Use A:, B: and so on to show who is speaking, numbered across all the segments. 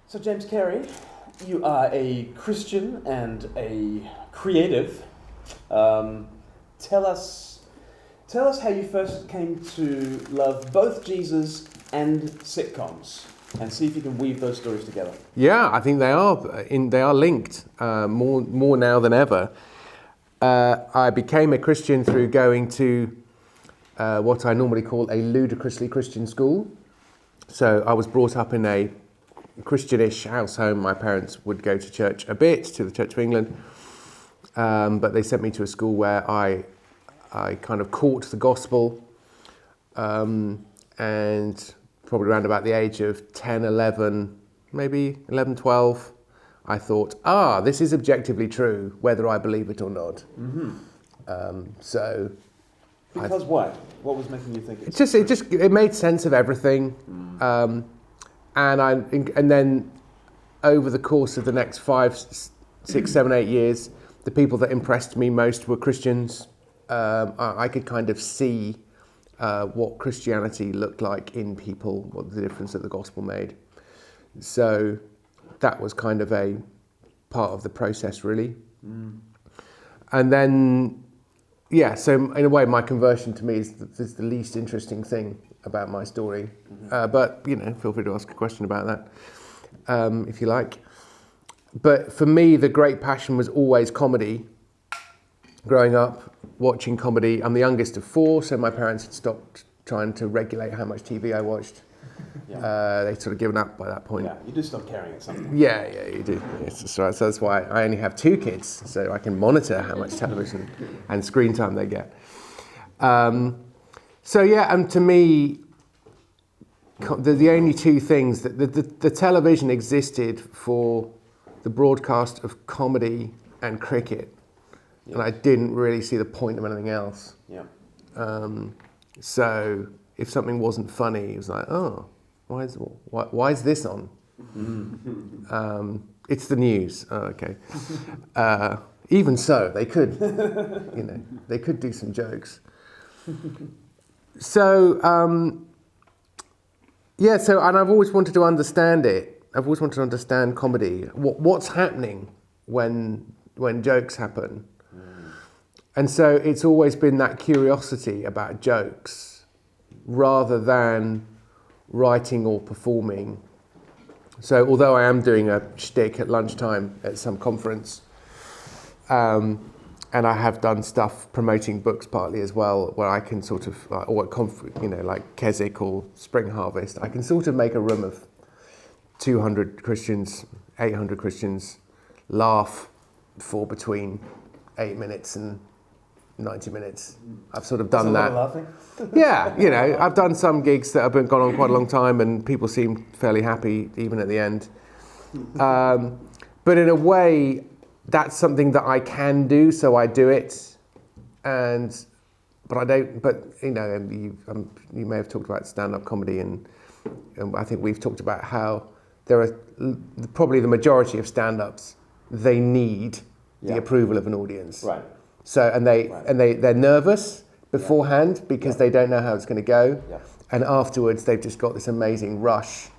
A: So James Cary, you are a Christian and a creative. Tell us how you first came to love both Jesus and sitcoms, and see if you can weave those stories together.
B: Yeah, I think they are linked more now than ever. I became a Christian through going to what I normally call a ludicrously Christian school. So I was brought up in a Christianish house home. My parents would go to church a bit, to the Church of England, but they sent me to a school where I kind of caught the gospel, and probably around about the age of 10, 11, maybe 11, 12, I thought, this is objectively true, whether I believe it or not. Mm-hmm.
A: Because why? What was making you think
B: it made sense of everything. And then over the course of the next 5, 6, 7, 8 years, the people that impressed me most were Christians. I could kind of see what Christianity looked like in people, what the difference that the gospel made. So that was kind of a part of the process, really. And then, so in a way, my conversion to me is the least interesting thing about my story. But, feel free to ask a question about that, if you like. But for me, the great passion was always comedy. Growing up, watching comedy. I'm the youngest of 4, so my parents had stopped trying to regulate how much TV I watched. Yeah. They'd sort of given up by that point.
A: Yeah, you do stop caring at some point.
B: Yeah, you do. Yes, that's right. So that's why I only have 2 kids, so I can monitor how much television and screen time they get. And to me, the only 2 things, that the television existed for the broadcast of comedy and cricket. Yeah. And I didn't really see the point of anything else.
A: Yeah.
B: So if something wasn't funny, it was like, why is this on? It's the news. Oh, okay. Even so, they could, they could do some jokes. So, and I've always wanted to understand it. I've always wanted to understand comedy. What's happening when jokes happen? And so it's always been that curiosity about jokes rather than writing or performing. So although I am doing a shtick at lunchtime at some conference, and I have done stuff promoting books partly as well, where I can sort of, like Keswick or Spring Harvest, I can sort of make a room of 200 Christians, 800 Christians laugh for between 8 minutes and 90 minutes. I've sort of done that.
A: Laughing.
B: Yeah, I've done some gigs that have gone on quite a long time and people seem fairly happy even at the end. But in a way, that's something that I can do, so I do it. But I don't. But you may have talked about stand-up comedy, and I think we've talked about how there are probably the majority of stand-ups, they need the approval of an audience.
A: Right.
B: So they're nervous beforehand because they don't know how it's going to go, and afterwards they've just got this amazing rush.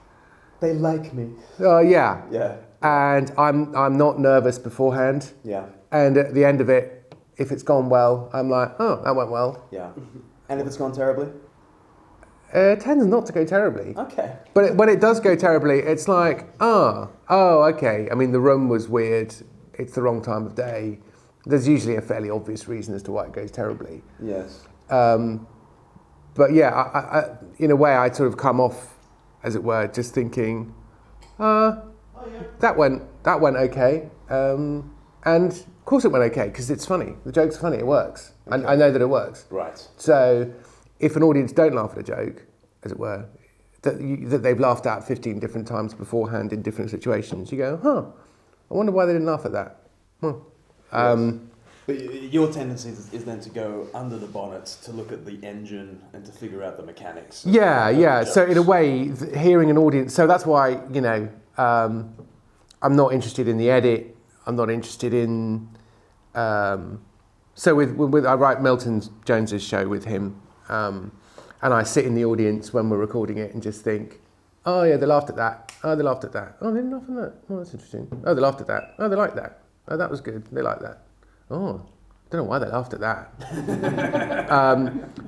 A: They like me.
B: Oh yeah.
A: Yeah.
B: And I'm not nervous beforehand.
A: Yeah.
B: And at the end of it, if it's gone well, I'm like, that went well.
A: Yeah. And if it's gone terribly?
B: It tends not to go terribly.
A: Okay.
B: But when it does go terribly, it's like, okay. I mean, the room was weird. It's the wrong time of day. There's usually a fairly obvious reason as to why it goes terribly.
A: Yes.
B: But I, in a way, I sort of come off, as it were, just thinking, that went okay. And of course it went okay, because it's funny. The joke's funny, it works. Okay. I know that it works.
A: Right.
B: So if an audience don't laugh at a joke, as it were, that they've laughed at 15 different times beforehand in different situations, you go, I wonder why they didn't laugh at that.
A: Yes. But your tendency is then to go under the bonnet to look at the engine and to figure out the mechanics.
B: Yeah. So in a way, hearing an audience. So that's why I'm not interested in the edit. I'm not interested in. So with I write Milton Jones's show with him, and I sit in the audience when we're recording it and just think, Oh yeah, they laughed at that. Oh, they laughed at that. Oh, they didn't laugh at that. Oh, that's interesting. Oh, they laughed at that. Oh, they liked that. Oh, that was good. They liked that. Oh, don't know why they laughed at that.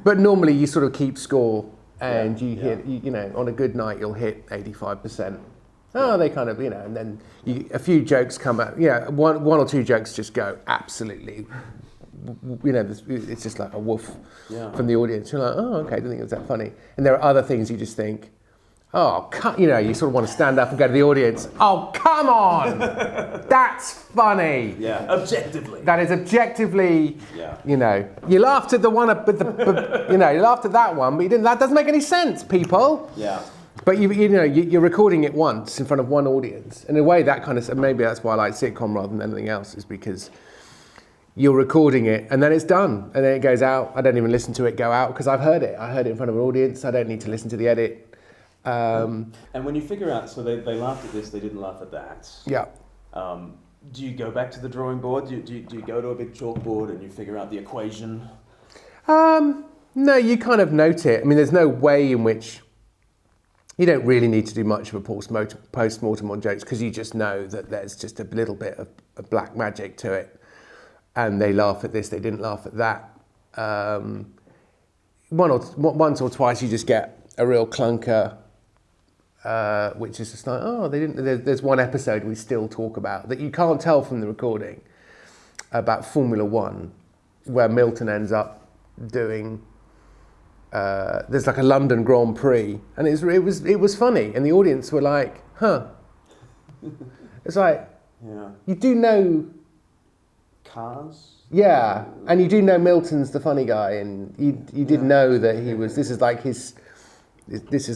B: But normally you sort of keep score, and you hit. You know, on a good night you'll hit 85%. Oh, they kind of, you know, and then a few jokes come out. Yeah, one or two jokes just go absolutely. You know, it's just like a woof from the audience. You're like, oh, okay, I didn't think it was that funny. And there are other things you just think, oh, you know, you sort of want to stand up and go to the audience. Oh, come on, that's funny.
A: Yeah, objectively.
B: That is objectively. You know, you laughed at the one, you know, you laughed at that one, but you didn't. That doesn't make any sense, people.
A: Yeah.
B: But you know, you're recording it once in front of one audience. In a way, that kind of, maybe that's why I like sitcom rather than anything else, is because you're recording it and then it's done and then it goes out. I don't even listen to it go out because I've heard it. I heard it in front of an audience. I don't need to listen to the edit.
A: And when you figure out, so they laughed at this, they didn't laugh at that.
B: Yeah.
A: Do you go back to the drawing board? Do you go to a big chalkboard and you figure out the equation?
B: No, you kind of note it. I mean, there's no way in which you don't really need to do much of a post-mortem on jokes because you just know that there's just a little bit of black magic to it. And they laugh at this, they didn't laugh at that. Once or twice you just get a real clunker, which is just like, oh, they didn't. There's one episode we still talk about that you can't tell from the recording about Formula One, where Milton ends up doing. There's like a London Grand Prix, and it was funny, and the audience were like, huh. It's like, you do know.
A: Cars?
B: Yeah, and you do know Milton's the funny guy, and you did know that he was. This is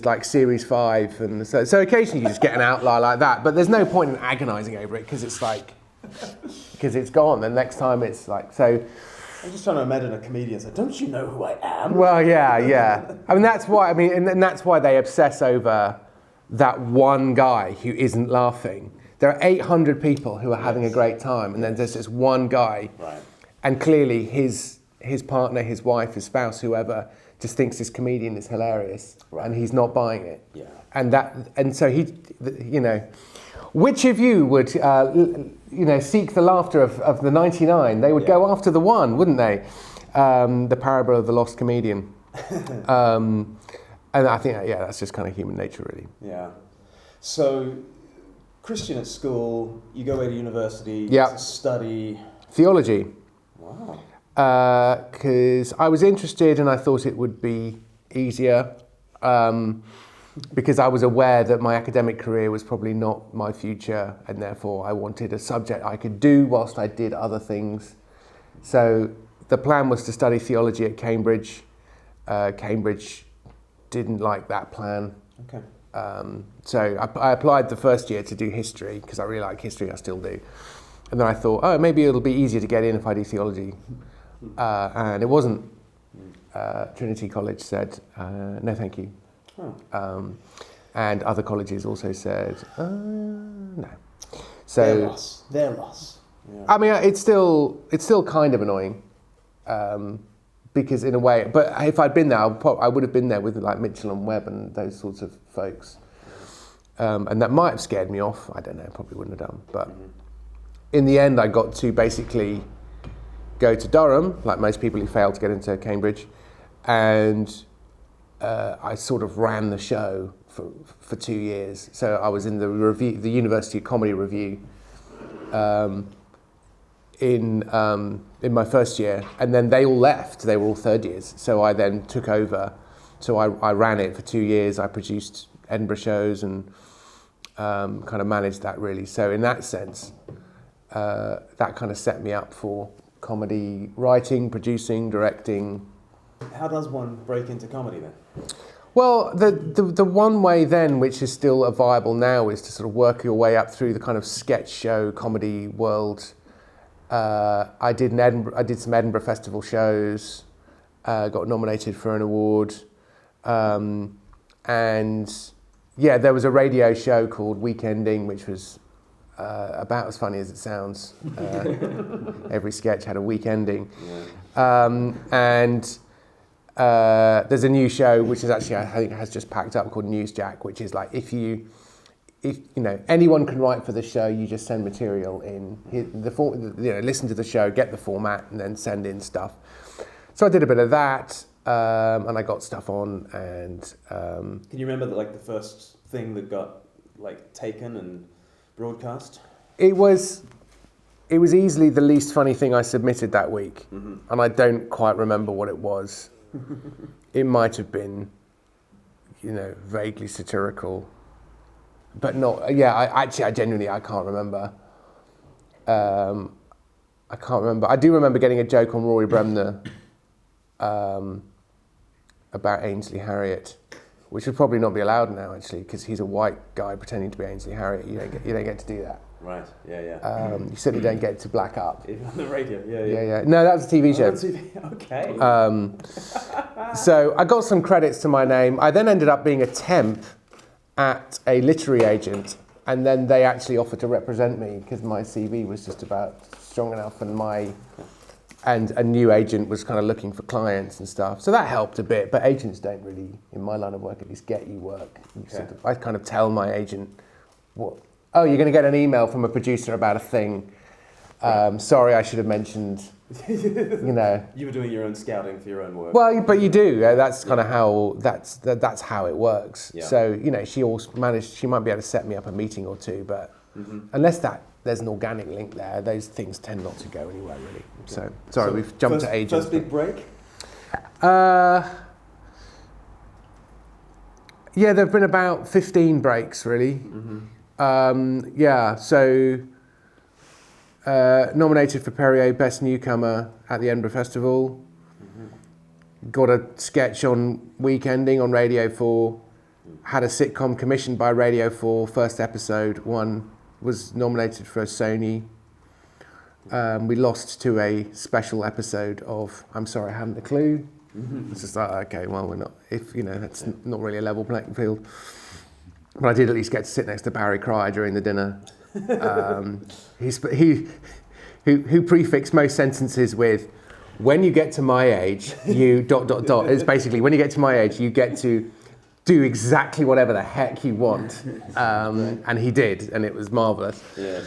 B: like series 5, and so occasionally you just get an outlier like that. But there's no point in agonising over it because it's gone. And next time it's like so.
A: I'm just trying to imagine a comedian say, "Don't you know who I am?"
B: Well, yeah. I mean, that's why. And that's why they obsess over that one guy who isn't laughing. There are 800 people who are having a great time, and then there's this one guy, and clearly his partner, his wife, his spouse, whoever, just thinks this comedian is hilarious, and he's not buying it. Yeah. And so he, you know, which of you would, seek the laughter of the 99? They would go after the one, wouldn't they? The parable of the lost comedian. And I think, that's just kind of human nature, really.
A: Yeah. So. Christian at school, you go away to university to study...
B: theology.
A: Wow.
B: Because I was interested and I thought it would be easier because I was aware that my academic career was probably not my future, and therefore I wanted a subject I could do whilst I did other things. So the plan was to study theology at Cambridge. Cambridge didn't like that plan.
A: Okay.
B: So I applied the first year to do history because I really like history, I still do. And then I thought, maybe it'll be easier to get in if I do theology. And it wasn't. Trinity College said, no thank you. Oh. And other colleges also said, no. So
A: Their loss. Yeah.
B: I mean, it's still kind of annoying. Because in a way, but if I'd been there, I would have been there with like Mitchell and Webb and those sorts of folks. And that might have scared me off. I don't know, probably wouldn't have done. But in the end, I got to basically go to Durham, like most people who fail to get into Cambridge. And I sort of ran the show for 2 years. So I was in the review, the University Comedy Review, in my first year, and then they all left. They were all third years, so I then took over. So I ran it for 2 years. I produced Edinburgh shows and kind of managed that, really. So in that sense, that kind of set me up for comedy writing, producing, directing.
A: How does one break into comedy then?
B: Well, the one way then, which is still viable now, is to sort of work your way up through the kind of sketch show comedy world. I did some Edinburgh Festival shows, got nominated for an award, and there was a radio show called Weekending, which was about as funny as it sounds. Every sketch had a week ending, and there's a new show which is actually, I think, has just packed up, called Newsjack, which is like, if you know, anyone can write for the show, you just send material in, listen to the show, get the format, and then send in stuff. So I did a bit of that, and I got stuff on, and...
A: Can you remember the first thing that got taken and broadcast?
B: It was easily the least funny thing I submitted that week, and I don't quite remember what it was. It might have been, vaguely satirical. But not, I genuinely, I can't remember. I can't remember. I do remember getting a joke on Rory Bremner about Ainsley Harriott, which would probably not be allowed now, actually, because he's a white guy pretending to be Ainsley Harriott. You don't get to do that.
A: Right, yeah.
B: You certainly don't get to black up.
A: Even on the radio, yeah.
B: No, that was a TV show.
A: Okay.
B: So I got some credits to my name. I then ended up being a temp at a literary agent, and then they actually offered to represent me because my CV was just about strong enough, and a new agent was kind of looking for clients and stuff. So that helped a bit, but agents don't really, in my line of work at least, get you work. I kind of tell my agent, you're going to get an email from a producer about a thing. Sorry, I should have mentioned,
A: You were doing your own scouting for your own work.
B: Well, but you do. That's kind of how, that's how it works.
A: Yeah.
B: So, she might be able to set me up a meeting or two, but unless there's an organic link there, those things tend not to go anywhere, really. So, sorry, we've jumped to agents.
A: First big break?
B: Yeah, there have been about 15 breaks, really. Nominated for Perrier Best Newcomer at the Edinburgh Festival. Got a sketch on Weekending on Radio 4. Had a sitcom commissioned by Radio 4, first episode. Was nominated for a Sony. We lost to a special episode of I'm Sorry, I Haven't a Clue. It's just like, okay, well, we're not, that's not really a level playing field. But I did at least get to sit next to Barry Cryer during the dinner. Who prefixed most sentences with, when you get to my age, you ... It's basically, when you get to my age, you get to do exactly whatever the heck you want. And he did, and it was marvellous.
A: Yeah.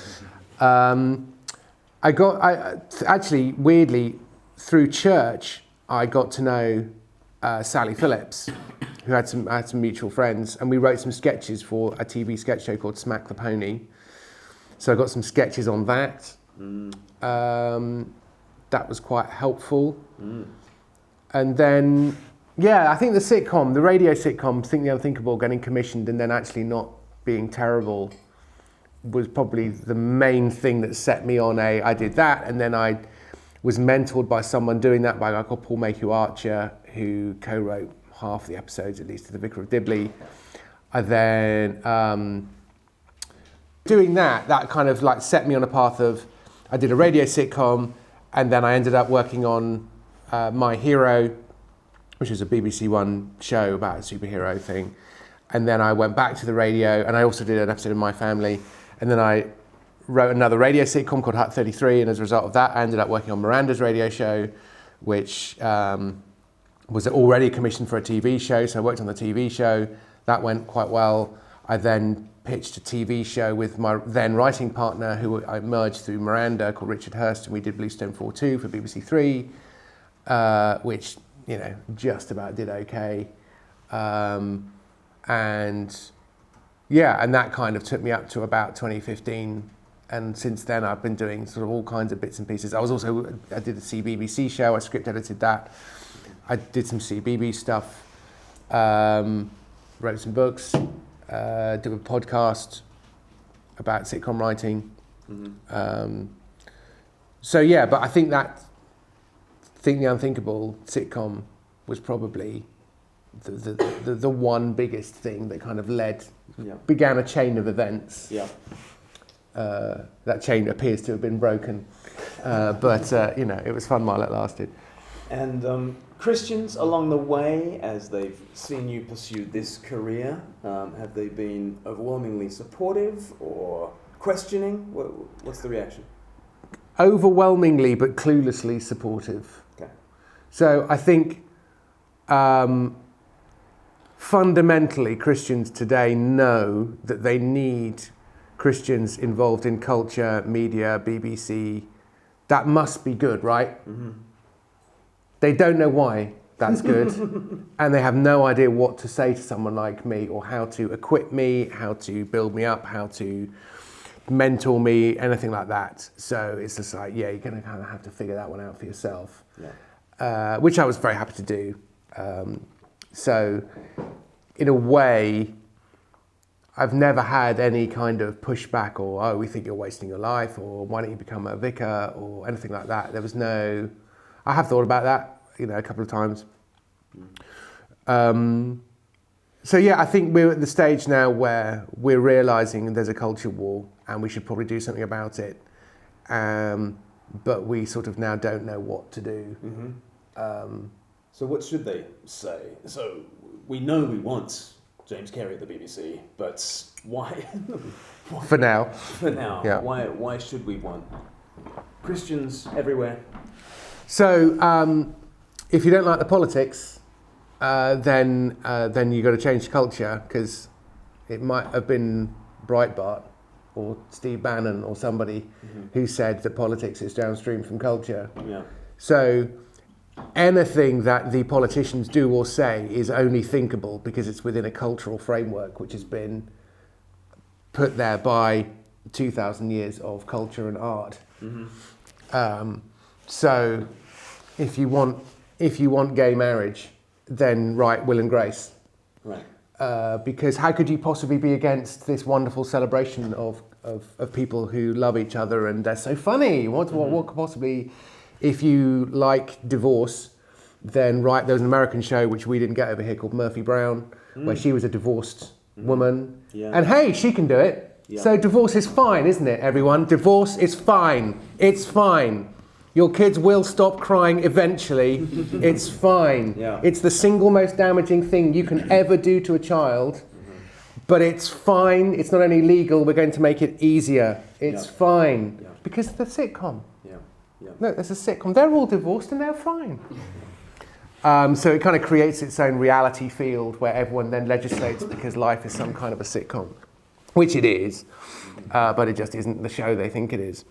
B: Actually, weirdly, through church, I got to know Sally Phillips, who I had some mutual friends, and we wrote some sketches for a TV sketch show called Smack the Pony. So I got some sketches on that. That was quite helpful. And then, I think the radio sitcom, Think the Unthinkable, getting commissioned and then actually not being terrible was probably the main thing that set me on I did that, and then I was mentored by someone doing that, by a guy called Paul Mayhew Archer, who co-wrote half the episodes, at least, of The Vicar of Dibley. I then, doing that kind of set me on a path of, I did a radio sitcom, and then I ended up working on My Hero, which was a BBC One show about a superhero thing. And then I went back to the radio, and I also did an episode of My Family. And then I wrote another radio sitcom called Hart 33, and as a result of that, I ended up working on Miranda's radio show, which was already commissioned for a TV show, so I worked on the TV show. That went quite well. I then pitched a TV show with my then writing partner, who I merged through Miranda, called Richard Hurst, and we did Bluestone 4-2 for BBC Three, which, just about did okay. And that kind of took me up to about 2015. And since then, I've been doing sort of all kinds of bits and pieces. I did a CBBC show, I script edited that. I did some CBB stuff, wrote some books, did a podcast about sitcom writing. But I think the Unthinkable sitcom was probably the one biggest thing that kind of began a chain of events.
A: Yeah.
B: That chain appears to have been broken, but it was fun while it lasted.
A: And Christians along the way, as they've seen you pursue this career, have they been overwhelmingly supportive or questioning? What's the reaction?
B: Overwhelmingly but cluelessly supportive.
A: Okay.
B: So I think fundamentally, Christians today know that they need Christians involved in culture, media, BBC. That must be good, right? Mm-hmm. They don't know why that's good, and they have no idea what to say to someone like me, or how to equip me, how to build me up, how to mentor me, anything like that. So it's just like, yeah, you're going to kind of have to figure that one out for yourself, which I was very happy to do. So in a way, I've never had any kind of pushback or, oh, we think you're wasting your life, or why don't you become a vicar, or anything like that. There was no, I have thought about that, a couple of times. So yeah, I think we're at the stage now where we're realising there's a culture war and we should probably do something about it. But we sort of now don't know what to do.
A: Mm-hmm. So what should they say? So we know we want James Cary at the BBC, but why?
B: For now.
A: For now.
B: Yeah.
A: Why should we want Christians everywhere?
B: So if you don't like the politics, then you've got to change the culture, because it might have been Breitbart or Steve Bannon or somebody who said that politics is downstream from culture.
A: Yeah.
B: So anything that the politicians do or say is only thinkable because it's within a cultural framework which has been put there by 2,000 years of culture and art. Mm-hmm. So if you want gay marriage, then write Will and Grace.
A: Right.
B: Because how could you possibly be against this wonderful celebration of people who love each other and they're so funny? What could possibly... If you like divorce, then write, there was an American show which we didn't get over here called Murphy Brown, where she was a divorced woman. Yeah. And hey, she can do it. Yeah. So divorce is fine, isn't it, everyone? Divorce is fine. It's fine. Your kids will stop crying eventually. It's fine. Yeah. It's the single most damaging thing you can ever do to a child. But it's fine. It's not only legal, we're going to make it easier. It's fine. Yeah. Because of the sitcom. Yeah. Look, there's a sitcom. They're all divorced and they're fine. So it kind of creates its own reality field where everyone then legislates because life is some kind of a sitcom, which it is, but it just isn't the show they think it is.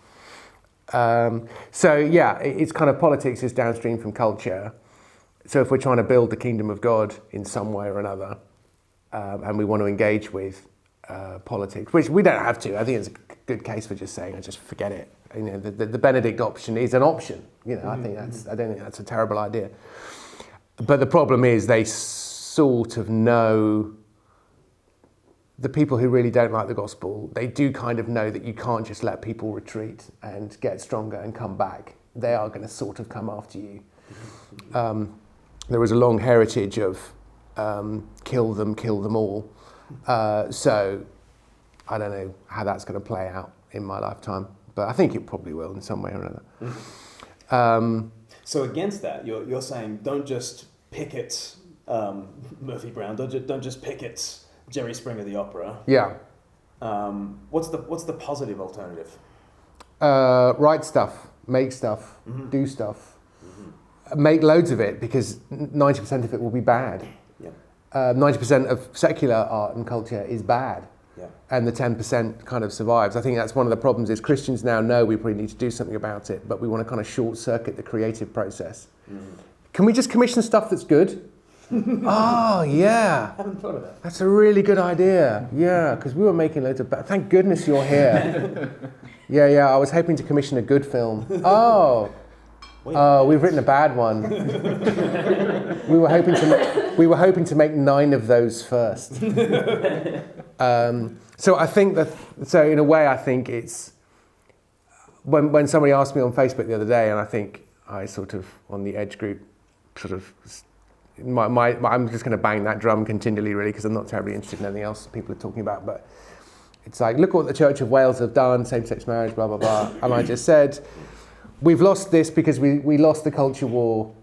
B: So yeah, it's kind of politics is downstream from culture. So if we're trying to build the kingdom of God in some way or another, and we want to engage with politics, which we don't have to. I think it's a good case for just saying, just forget it. The Benedict option is an option. I don't think that's a terrible idea. But the problem is they sort of know, the people who really don't like the gospel, they do kind of know that you can't just let people retreat and get stronger and come back. They are going to sort of come after you. There was a long heritage of kill them all. So I don't know how that's going to play out in my lifetime, but I think it probably will in some way or another.
A: So against that, you're saying don't just picket Murphy Brown, don't just picket Jerry Springer the opera.
B: Yeah.
A: What's the positive alternative?
B: Write stuff, make stuff, do stuff, make loads of it, because 90% of it will be bad. Yeah. 90% of secular art and culture is bad. Yeah. And the 10% kind of survives. I think that's one of the problems is Christians now know we probably need to do something about it, but we want to kind of short circuit the creative process. Can we just commission stuff that's good? Oh, yeah.
A: I haven't thought of that.
B: That's a really good idea. Yeah, because we were making loads of bad... Thank goodness you're here. Yeah, I was hoping to commission a good film. Oh, we've written a bad one. We were hoping to make 9 of those first. So I think that... So in a way, I think it's... When somebody asked me on Facebook the other day, and I think I sort of, on the Edge group, sort of... I'm just going to bang that drum continually, really, because I'm not terribly interested in anything else people are talking about. But it's like, look what the Church of Wales have done, same-sex marriage, blah, blah, blah. And I just said, we've lost this because we lost the culture war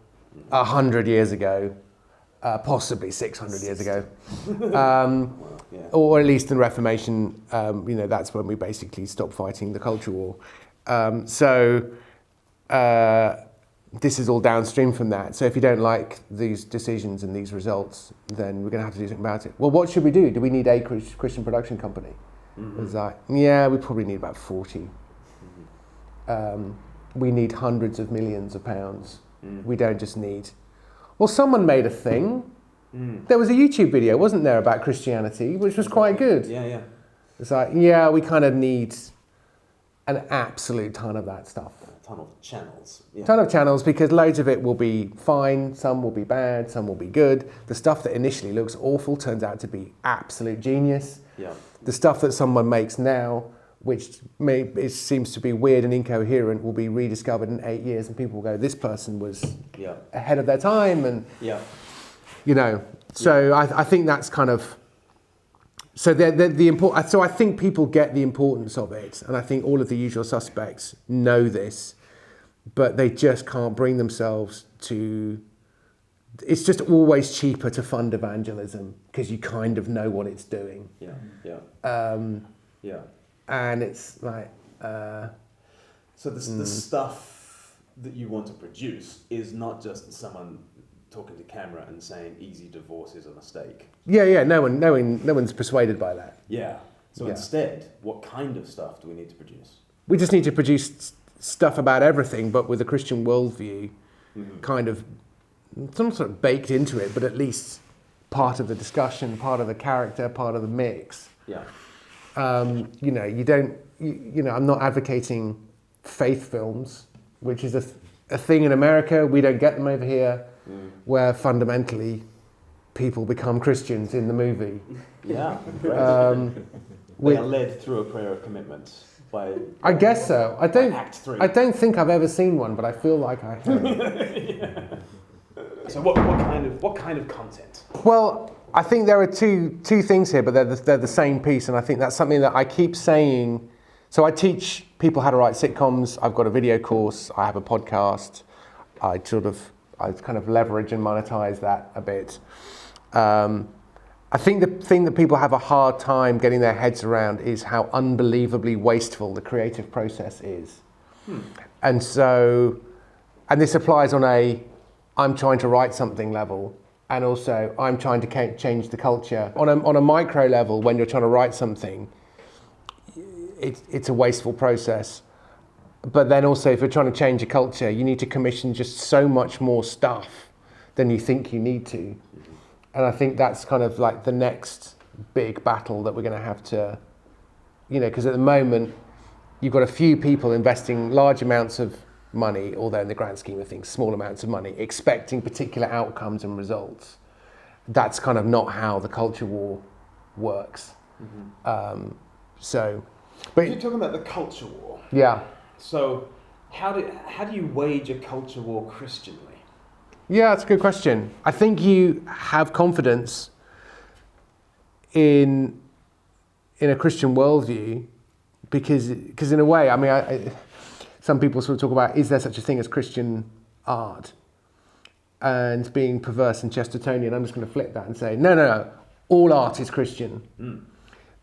B: 100 years ago, possibly 600 years ago. Or at least in the Reformation, that's when we basically stopped fighting the culture war. this is all downstream from that. So if you don't like these decisions and these results, then we're going to have to do something about it. Well, what should we do? Do we need a Christian production company? It was like, yeah, we probably need about 40. We need hundreds of millions of pounds. We don't just need... Well, someone made a thing. There was a YouTube video, wasn't there, about Christianity, which was quite good.
A: Yeah.
B: It's like, yeah, we kind of need an absolute ton of that stuff.
A: A ton of channels. Yeah.
B: Ton of channels, because loads of it will be fine, some will be bad, some will be good. The stuff that initially looks awful turns out to be absolute genius.
A: Yeah.
B: The stuff that someone makes now, which it seems to be weird and incoherent, will be rediscovered in 8 years, and people will go, this person was ahead of their time, and so I think that's kind of... So so I think people get the importance of it, and I think all of the usual suspects know this, but they just can't bring themselves to... It's just always cheaper to fund evangelism because you kind of know what it's doing. And it's like...
A: So the stuff that you want to produce is not just someone talking to camera and saying easy divorce is a mistake.
B: No one's persuaded by that.
A: So instead, what kind of stuff do we need to produce?
B: We just need to produce stuff about everything, but with a Christian worldview kind of some sort of baked into it, but at least part of the discussion, part of the character, part of the mix. I'm not advocating faith films, which is a thing in America. We don't get them over here, where fundamentally people become Christians in the movie.
A: They are led through a prayer of commitment.
B: I guess so. I don't think I've ever seen one, but I feel like I have.
A: So what kind of content?
B: Well, I think there are two things here, but they're the same piece, and I think that's something that I keep saying. So I teach people how to write sitcoms. I've got a video course. I have a podcast. I kind of leverage and monetize that a bit. I think the thing that people have a hard time getting their heads around is how unbelievably wasteful the creative process is. And this applies on I'm trying to write something level, and also I'm trying to change the culture. On a micro level, when you're trying to write something, it's a wasteful process. But then also, if you're trying to change a culture, you need to commission just so much more stuff than you think you need to. And I think that's kind of like the next big battle that we're going to have to, because at the moment, you've got a few people investing large amounts of money, although in the grand scheme of things, small amounts of money, expecting particular outcomes and results. That's kind of not how the culture war works. But
A: you're talking about the culture war.
B: Yeah.
A: So how do you wage a culture war Christianly?
B: Yeah, that's a good question. I think you have confidence in a Christian worldview because in a way, I mean, some people sort of talk about, is there such a thing as Christian art? And being perverse and Chestertonian, I'm just going to flip that and say, no, all art is Christian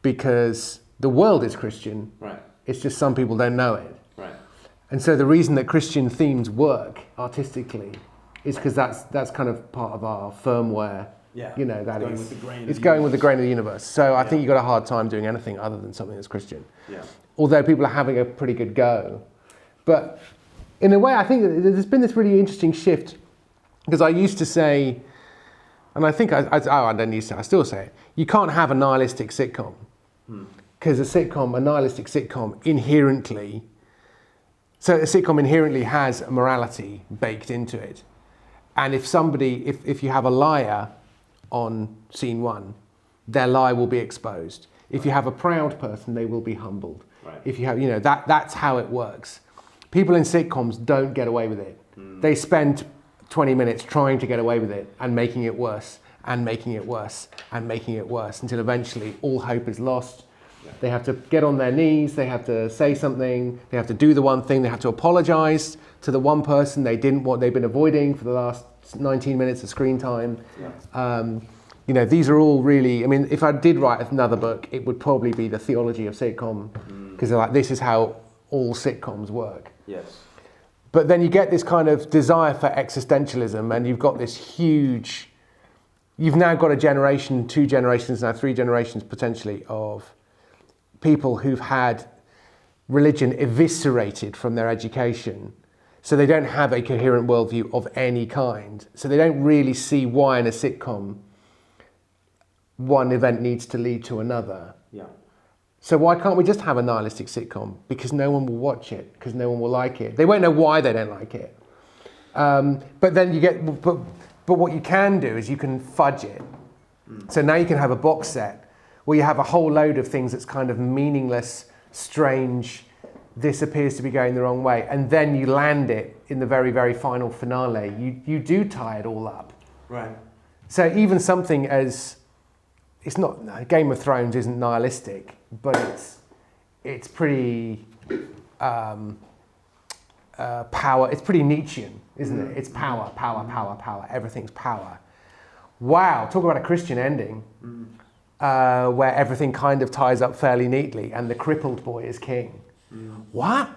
B: because the world is Christian.
A: Right.
B: It's just some people don't know it.
A: Right.
B: And so the reason that Christian themes work artistically is because that's kind of part of our firmware.
A: Yeah.
B: It's going with the grain of the universe. So I think you've got a hard time doing anything other than something that's Christian.
A: Yeah.
B: Although people are having a pretty good go. But in a way, I think that there's been this really interesting shift because I used to say, and I think I still say it, you can't have a nihilistic sitcom because a nihilistic sitcom inherently has a morality baked into it. And if you have a liar on scene one, their lie will be exposed. If you have a proud person, they will be humbled.
A: Right.
B: If you have, that's how it works. People in sitcoms don't get away with it. They spend 20 minutes trying to get away with it and making it worse and making it worse and making it worse until eventually all hope is lost. Yeah. They have to get on their knees, they have to say something, they have to do the one thing, they have to apologize to the one person they've been avoiding for the last 19 minutes of screen time. Yeah. These are all really, I mean, if I did write another book, it would probably be the theology of sitcom because they're like, this is how all sitcoms work.
A: Yes.
B: But then you get this kind of desire for existentialism, and you've got this huge. You've now got a generation, 2 generations, now 3 generations potentially of people who've had religion eviscerated from their education. So they don't have a coherent worldview of any kind. So they don't really see why in a sitcom one event needs to lead to another.
A: Yeah.
B: So why can't we just have a nihilistic sitcom? Because no one will watch it, because no one will like it. They won't know why they don't like it. But then you get, but what you can do is you can fudge it. So now you can have a box set where you have a whole load of things that's kind of meaningless, strange, this appears to be going the wrong way, and then you land it in the very, very final finale. You do tie it all up.
A: Right.
B: So even something as, it's not, Game of Thrones isn't nihilistic, but it's pretty power, it's pretty Nietzschean, isn't it? It's power, power, power, power, everything's power. Wow, talk about a Christian ending, where everything kind of ties up fairly neatly and the crippled boy is king. What?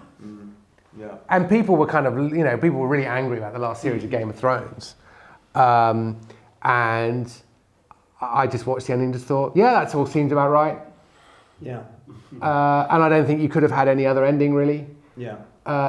A: Yeah.
B: And people were kind of, people were really angry about the last series of Game of Thrones. And I just watched the ending and just thought, yeah, that all seems about right.
A: Yeah.
B: And I don't think you could have had any other ending, really.
A: Yeah.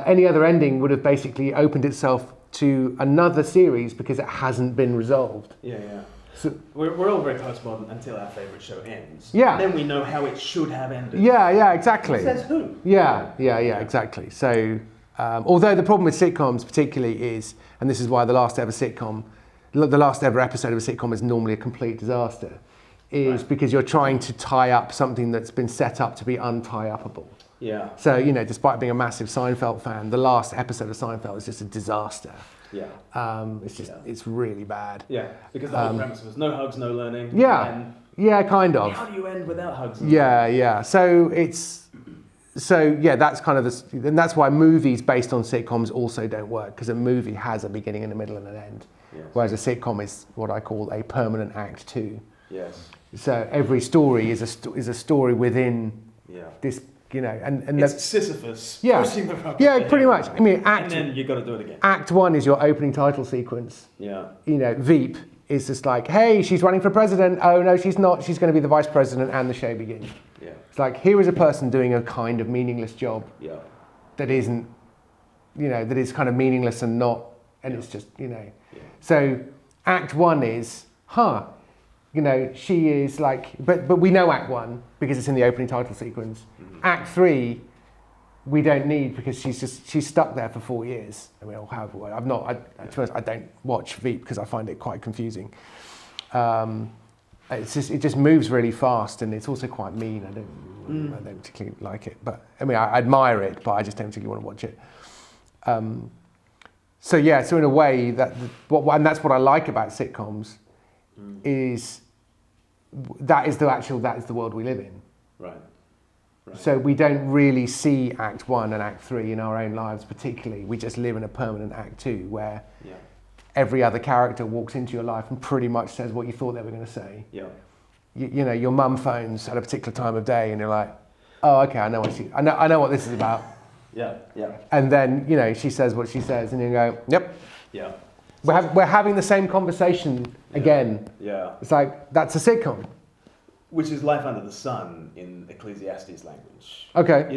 B: Any other ending would have basically opened itself to another series because it hasn't been resolved.
A: Yeah, yeah.
B: So,
A: we're all very postmodern until our favourite show ends.
B: Yeah.
A: And then we know how it should have ended.
B: yeah, exactly.
A: Who says who?
B: Yeah, exactly. So, although the problem with sitcoms particularly is, and this is why the last ever episode of a sitcom is normally a complete disaster, is because you're trying to tie up something that's been set up to be untie-upable.
A: Yeah.
B: So, despite being a massive Seinfeld fan, the last episode of Seinfeld is just a disaster.
A: Yeah.
B: It's really bad.
A: Yeah, because the whole premise was no hugs, no learning.
B: Yeah.
A: And
B: Yeah, kind of.
A: how do you end without hugs?
B: Yeah. So that's kind of and that's why movies based on sitcoms also don't work, because a movie has a beginning and a middle and an end, whereas a sitcom is what I call a permanent act 2.
A: Yes.
B: So every story is a story within this, and
A: it's Sisyphus.
B: Yeah.
A: Pushing the rock
B: Yeah, pretty much. I mean,
A: and then you got to do it again.
B: Act 1 is your opening title sequence.
A: Yeah.
B: Veep is just like, hey, she's running for president. Oh no, she's not. She's going to be the vice president, and the show begins.
A: Yeah.
B: It's like, here is a person doing a kind of meaningless job.
A: Yeah.
B: That isn't, that is kind of meaningless and not, and it's just, Yeah. So Act 1 is, she is like, but we know Act 1 because it's in the opening title sequence. Mm-hmm. Act 3, we don't need because she's stuck there for 4 years. I mean, however, I don't watch Veep because I find it quite confusing. It just moves really fast, and it's also quite mean. I don't particularly like it, but I mean, I admire it, but I just don't particularly want to watch it. So in a way, and that's what I like about sitcoms, is that is the world we live in.
A: Right.
B: So we don't really see Act 1 and Act 3 in our own lives particularly. We just live in a permanent Act 2 where every other character walks into your life and pretty much says what you thought they were going to say.
A: Yeah.
B: Your mum phones at a particular time of day and you're like, oh, okay, I know what this is about.
A: Yeah.
B: And then, she says what she says and you go, yep.
A: Yeah.
B: We're having the same conversation again.
A: Yeah.
B: It's like, that's a sitcom.
A: Which is life under the sun in Ecclesiastes language.
B: Okay.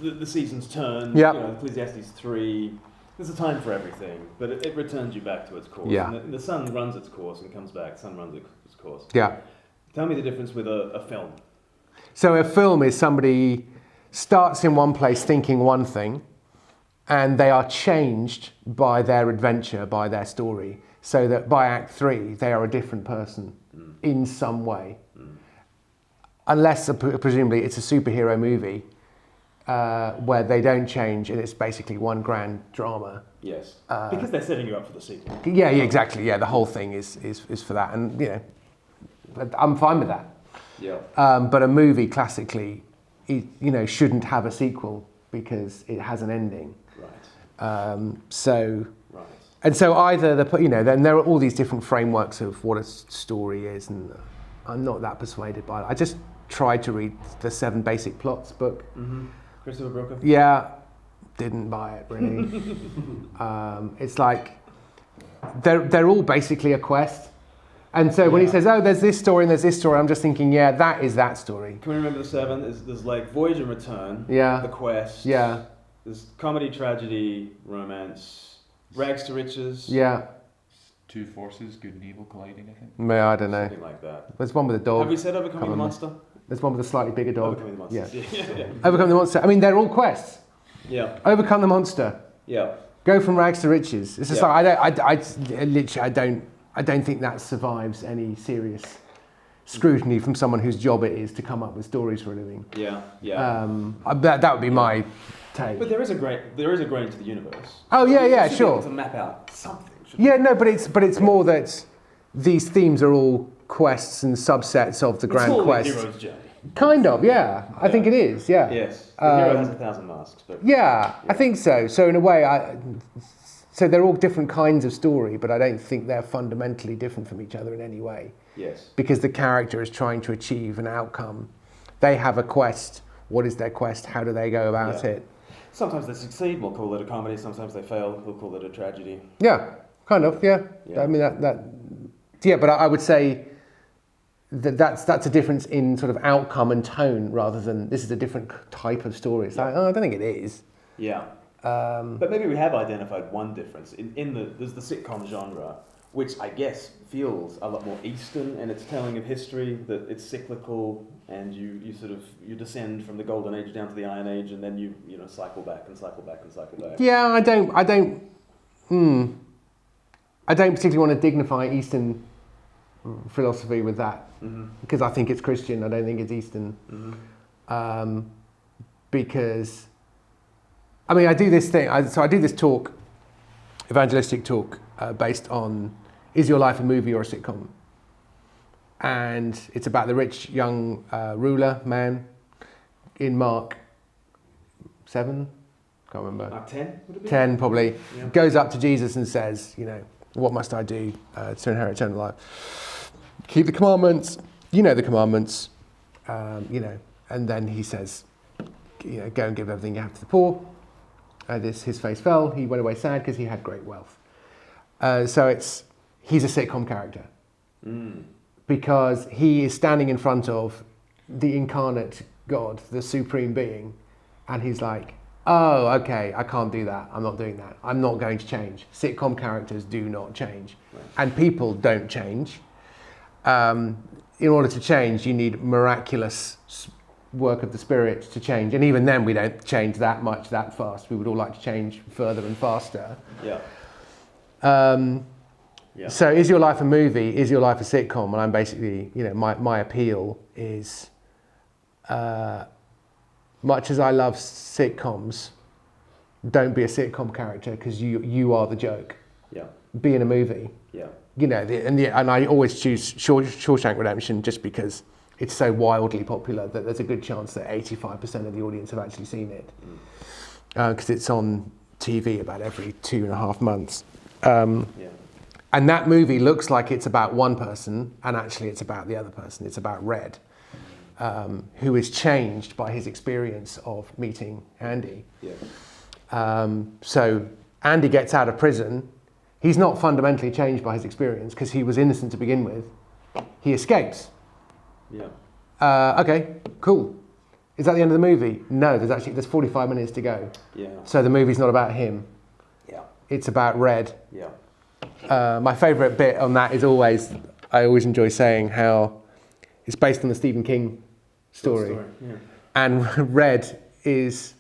A: The seasons turn.
B: Yeah.
A: Ecclesiastes 3. There's a time for everything, but it returns you back to its course.
B: Yeah.
A: And the sun runs its course and comes back. The sun runs its course.
B: Yeah.
A: Tell me the difference with a film.
B: So a film is somebody starts in one place thinking one thing, and they are changed by their adventure, by their story, so that by Act 3, they are a different person in some way. Unless, presumably, it's a superhero movie where they don't change and it's basically one grand drama.
A: Yes, because they're setting you up for the sequel.
B: Yeah, exactly. Yeah, the whole thing is for that, and I'm fine with that.
A: Yeah.
B: But a movie classically, shouldn't have a sequel because it has an ending.
A: Right.
B: Right. And so either then there are all these different frameworks of what a story is, and I'm not that persuaded by it. I just tried to read the 7 Basic Plots book.
A: Mm-hmm. Christopher Brooker.
B: Yeah, didn't buy it really. It's like they're all basically a quest. And so when he says, "Oh, there's this story and there's this story," I'm just thinking, yeah, that is that story.
A: Can we remember the 7? There's like Voyage and Return.
B: Yeah.
A: The Quest.
B: Yeah.
A: There's comedy, tragedy, romance, Rags to Riches.
B: Yeah.
C: Two forces, good and evil colliding, I think.
B: I don't know.
A: Something like that.
B: There's one with a dog.
A: Have we said Overcoming the Monster?
B: There's one with a slightly bigger dog.
A: Overcoming the Monster. Yeah.
B: Overcome the monster. I mean, they're all quests.
A: Yeah.
B: Overcome the monster.
A: Yeah.
B: Go from rags to riches. It's just like I don't think that survives any serious scrutiny from someone whose job it is to come up with stories for a living.
A: Yeah.
B: That would be my take.
A: But there is a grain to the universe.
B: Oh yeah,
A: You should be
B: sure.
A: able to map out something.
B: Yeah, no, but it's more that these themes are all quests and subsets of the grand quest.
A: It's all the hero's journey.
B: Kind of, yeah. I think it is, yeah.
A: Yes. The hero has 1,000 masks. But
B: Yeah, I think so. So in a way, so they're all different kinds of story, but I don't think they're fundamentally different from each other in any way.
A: Yes.
B: Because the character is trying to achieve an outcome. They have a quest. What is their quest? How do they go about it?
A: Sometimes they succeed, we'll call it a comedy. Sometimes they fail, we'll call it a tragedy.
B: Yeah, kind of, yeah. I mean, but I would say that's a difference in sort of outcome and tone rather than this is a different type of story. It's like, I don't think it is.
A: Yeah. But maybe we have identified one difference. There's the sitcom genre, which I guess feels a lot more Eastern in its telling of history, that it's cyclical and you descend from the Golden Age down to the Iron Age and then you cycle back and cycle back and cycle back.
B: Yeah, I don't particularly want to dignify Eastern philosophy with that because I think it's Christian. I don't think it's Eastern. Because I mean, I do this thing. I do this talk, evangelistic talk, based on is your life a movie or a sitcom? And it's about the rich young ruler man in Mark 7. Can't remember.
A: Mark 10 would it be?
B: 10 probably.
A: Yeah.
B: Goes up to Jesus and says, what must I do to inherit eternal life? Keep the commandments. You know the commandments. And then he says, go and give everything you have to the poor. His face fell. He went away sad because he had great wealth. So he's a sitcom character because he is standing in front of the incarnate God, the supreme being, and he's like, oh, okay, I can't do that. I'm not doing that. I'm not going to change. Sitcom characters do not change. Right. And people don't change. In order to change, you need miraculous work of the Spirit to change. And even then, we don't change that much, that fast. We would all like to change further and faster.
A: Yeah.
B: So is your life a movie? Is your life a sitcom? And I'm basically, my appeal is... much as I love sitcoms, don't be a sitcom character because you are the joke. Yeah. Be in a movie. Yeah. And I always choose Shawshank Redemption just because it's so wildly popular that there's a good chance that 85% of the audience have actually seen it. Because it's on TV about every 2.5 months. And that movie looks like it's about one person, and actually it's about the other person. It's about Red. Who is changed by his experience of meeting Andy. Yeah. So Andy gets out of prison. He's not fundamentally changed by his experience because he was innocent to begin with. He escapes. Yeah. Okay, cool. Is that the end of the movie? No, there's 45 minutes to go. Yeah. So the movie's not about him. Yeah. It's about Red. Yeah. My favourite bit on that is I always enjoy saying how it's based on the Stephen King story. Yeah. And Red is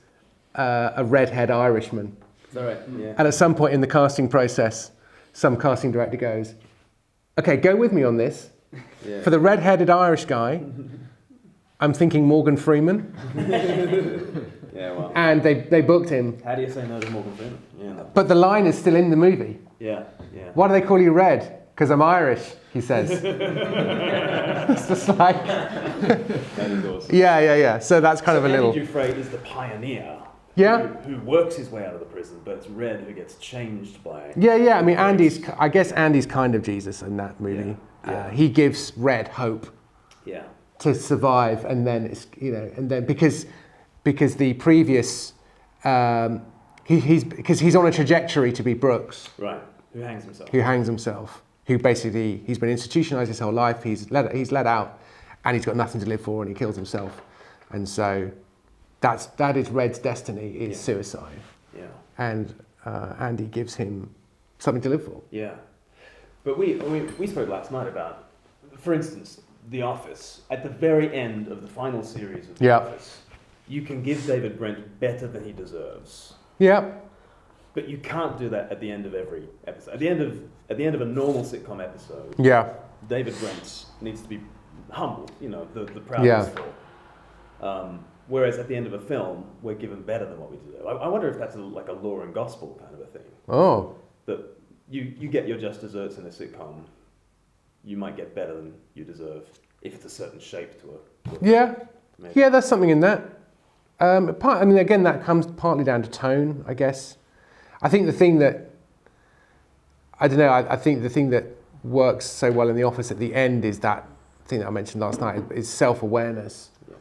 B: a redhead Irishman.
A: Is that right? Yeah.
B: And at some point in the casting process, some casting director goes, okay, go with me on this. Yeah. For the red-headed Irish guy, I'm thinking Morgan Freeman.
A: Yeah, well.
B: And they booked him.
A: How do you say no to Morgan Freeman? Yeah.
B: But the line is still in the movie.
A: Yeah, yeah.
B: Why do they call you Red? Because I'm Irish, he says. It's just like...
A: That is awesome.
B: Yeah. So that's kind of a little...
A: Andy Dufresne is the pioneer.
B: Yeah.
A: Who works his way out of the prison, but it's Red who gets changed by...
B: Yeah. I mean, Andy's kind of Jesus in that movie. Yeah. He gives Red hope. Yeah. To survive, and then it's because the previous because he's on a trajectory to be Brooks.
A: Right. Who hangs himself.
B: Who basically, he's been institutionalized his whole life, he's let out, and he's got nothing to live for, and he kills himself. And so that is Red's destiny, is suicide.
A: Yeah.
B: And Andy gives him something to live for.
A: Yeah. But we spoke last night about, for instance, The Office. At the very end of the final series of The Office, you can give David Brent better than he deserves.
B: Yeah.
A: But you can't do that at the end of every episode. At the end of a normal sitcom episode, David Brent needs to be humbled, the proudness for. Whereas at the end of a film, we're given better than what we deserve. I wonder if that's like a law and gospel kind of a thing.
B: Oh.
A: That you get your just desserts in a sitcom, you might get better than you deserve if it's a certain shape to a maybe.
B: Yeah, there's something in that. Again, that comes partly down to tone, I guess. I think the thing that works so well in The Office at the end is that thing that I mentioned last night, is self-awareness. Yeah.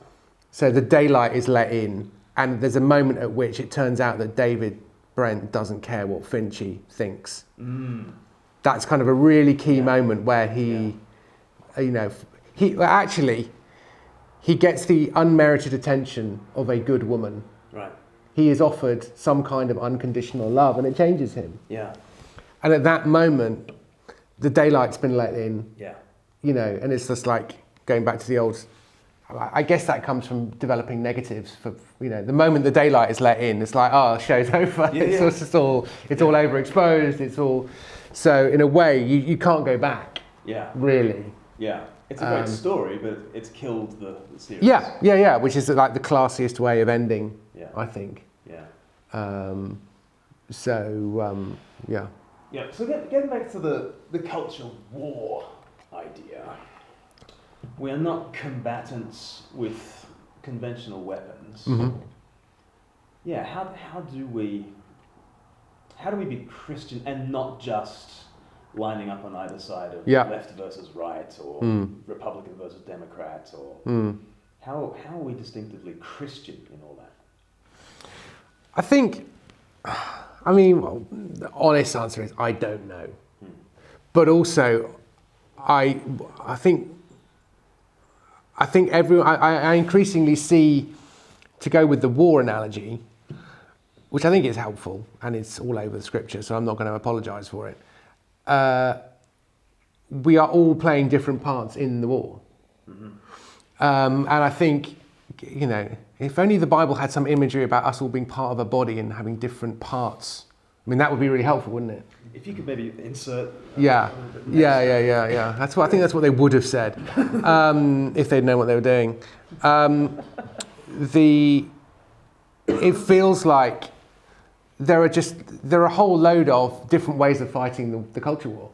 B: So the daylight is let in, and there's a moment at which it turns out that David Brent doesn't care what Finchy thinks. That's kind of a really key moment where he gets the unmerited attention of a good woman.
A: Right.
B: He is offered some kind of unconditional love, and it changes him.
A: Yeah.
B: And at that moment, the daylight's been let in.
A: Yeah.
B: And it's just like going back to the old. I guess that comes from developing negatives. For the moment the daylight is let in, it's like, oh, show's over. It's all overexposed. It's all. So in a way, you can't go back.
A: Yeah.
B: Really.
A: Yeah. It's a great story, but it's killed the series.
B: Yeah. Which is like the classiest way of ending. Yeah. I think.
A: Yeah.
B: Yeah.
A: Yeah. So getting back to the culture war idea, we are not combatants with conventional weapons.
B: Mm-hmm.
A: Yeah. How do we be Christian and not just lining up on either side of left versus right, or Republican versus Democrat, or how are we distinctively Christian in all that?
B: I think, the honest answer is I don't know. But also, I think I increasingly see, to go with the war analogy, which I think is helpful, and it's all over the scripture, so I'm not going to apologise for it. We are all playing different parts in the war. Mm-hmm. And I think, if only the Bible had some imagery about us all being part of a body and having different parts, that would be really helpful, wouldn't it?
A: If you could maybe insert...
B: Yeah. I think that's what they would have said, if they'd known what they were doing. It feels like there are a whole load of different ways of fighting the culture war.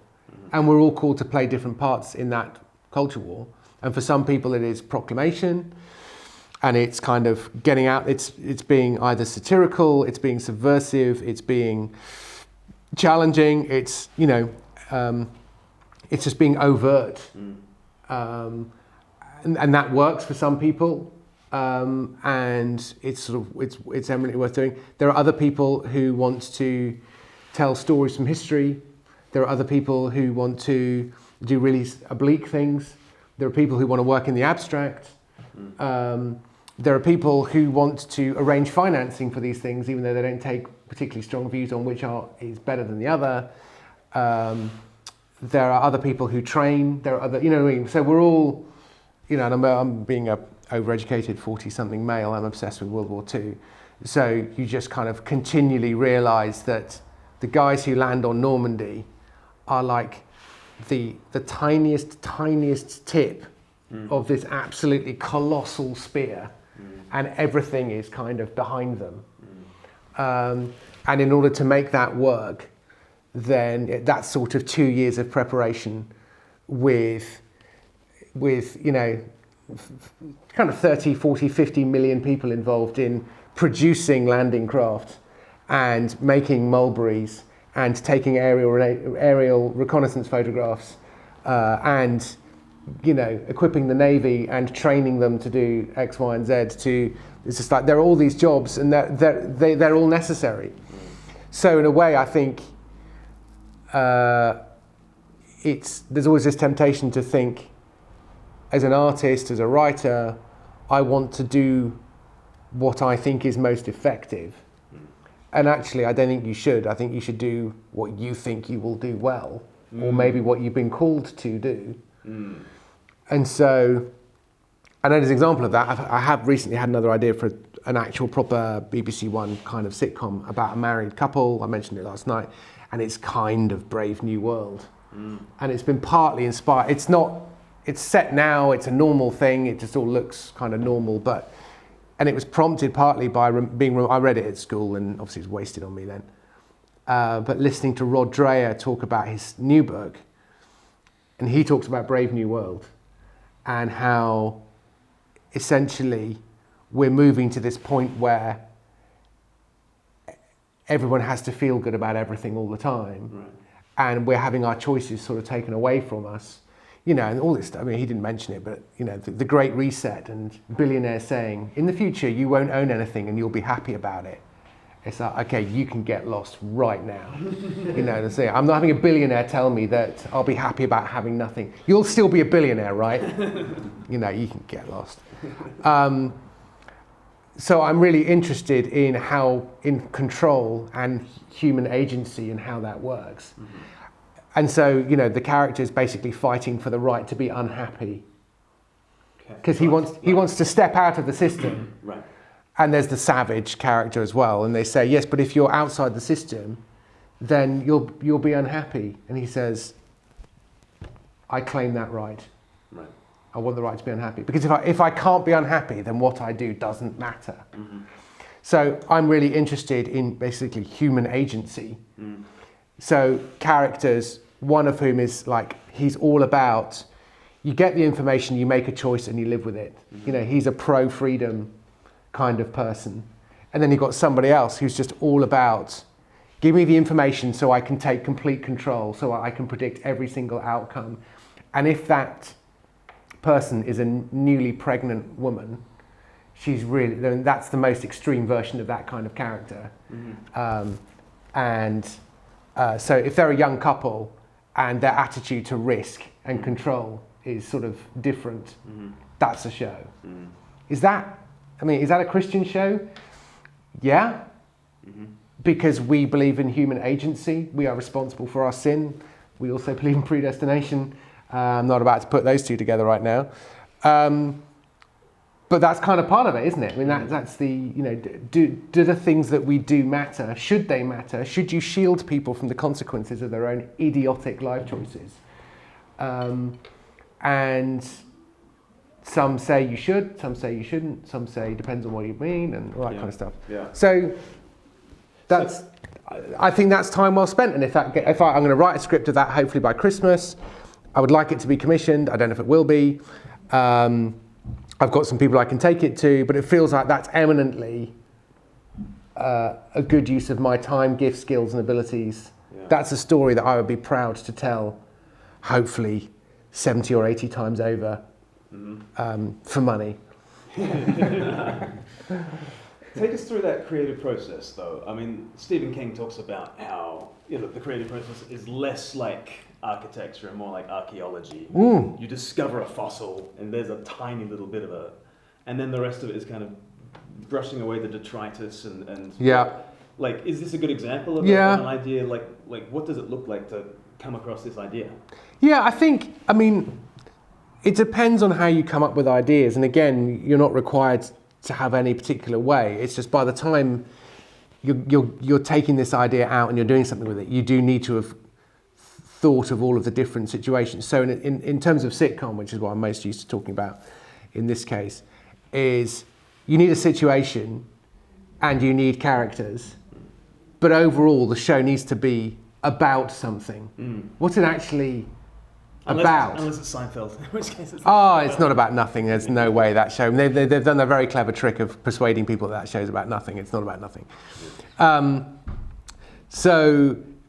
B: And we're all called to play different parts in that culture war. And for some people it is proclamation, and it's kind of getting out, it's being either satirical, it's being subversive, it's being challenging, it's just being overt. And that works for some people. And it's eminently worth doing. There are other people who want to tell stories from history. There are other people who want to do really oblique things. There are people who want to work in the abstract. There are people who want to arrange financing for these things, even though they don't take particularly strong views on which art is better than the other. There are other people who train. There are other, So we're all, and I'm being a overeducated 40-something male, I'm obsessed with World War II. So you just kind of continually realise that the guys who land on Normandy are like the tiniest tip of this absolutely colossal spear, and everything is kind of behind them. And in order to make that work, then that's sort of 2 years of preparation with kind of 30, 40, 50 million people involved in producing landing craft and making mulberries and taking aerial reconnaissance photographs and equipping the Navy and training them to do X, Y, and Z. It's just like there are all these jobs, and they're all necessary. So in a way, I think there's always this temptation to think, as an artist, as a writer, I want to do what I think is most effective. And actually, I don't think you should. I think you should do what you think you will do well, or maybe what you've been called to do. And so, and as an example of that, I have recently had another idea for an actual proper BBC One kind of sitcom about a married couple. I mentioned it last night, and it's kind of Brave New World. And it's been partly inspired. It's set now, it's a normal thing, it just all looks kind of normal, and it was prompted partly by I read it at school, and obviously it was wasted on me then, but listening to Rod Dreher talk about his new book, and he talks about Brave New World, and how essentially we're moving to this point where everyone has to feel good about everything all the time, right. And we're having our choices sort of taken away from us. You know, and all this stuff, I mean, he didn't mention it, but, you know, the Great Reset and billionaires saying, in the future, you won't own anything and you'll be happy about it. It's like, okay, you can get lost right now. You know, say, I'm not having a billionaire tell me that I'll be happy about having nothing. You'll still be a billionaire, right? You know, you can get lost. So I'm really interested in in control and human agency and how that works. And so, you know, the character is basically fighting for the right to be unhappy, because he wants to step out of the system.
A: Right.
B: And there's the savage character as well, and they say, yes, but if you're outside the system, then you'll be unhappy. And he says, I claim that right.
A: Right.
B: I want the right to be unhappy, because if I can't be unhappy, then what I do doesn't matter. So I'm really interested in basically human agency. So characters, one of whom is like, he's all about, you get the information, you make a choice and you live with it. You know, he's a pro-freedom kind of person. And then you've got somebody else who's just all about, give me the information so I can take complete control, so I can predict every single outcome. And if that person is a newly pregnant woman, then that's the most extreme version of that kind of character. So if they're a young couple and their attitude to risk and control is sort of different, that's a show. Is that a Christian show? Yeah. Because we believe in human agency. We are responsible for our sin. We also believe in predestination. I'm not about to put those two together right now. But that's kind of part of it, isn't it? I mean, that's the, you know, do the things that we do matter? Should they matter? Should you shield people from the consequences of their own idiotic life choices? And some say you should, some say you shouldn't, some say it depends on what you mean, and all that kind of stuff.
A: Yeah.
B: So I think that's time well spent. And if I'm going to write a script of that, hopefully by Christmas, I would like it to be commissioned. I don't know if it will be. I've got some people I can take it to, but it feels like that's eminently a good use of my time, gifts, skills, and abilities. Yeah. That's a story that I would be proud to tell, hopefully 70 or 80 times over, for money.
A: Take us through that creative process, though. I mean, Stephen King talks about how, you know, the creative process is less like architecture and more like archaeology. You discover a fossil and there's a tiny little bit of and then the rest of it is kind of brushing away the detritus and like, is this a good example of an idea? Like what does it look like to come across this idea?
B: Yeah, I mean, it depends on how you come up with ideas, and again, you're not required to have any particular way. It's just by the time you're taking this idea out and you're doing something with it, you do need to have thought of all of the different situations. So in terms of sitcom, which is what I'm most used to talking about in this case, is you need a situation and you need characters, but overall the show needs to be about something. What's it actually about?
A: Unless it's Seinfeld, in which case it's
B: it's not about nothing. There's no way that show. They've done a very clever trick of persuading people that show's about nothing. It's not about nothing.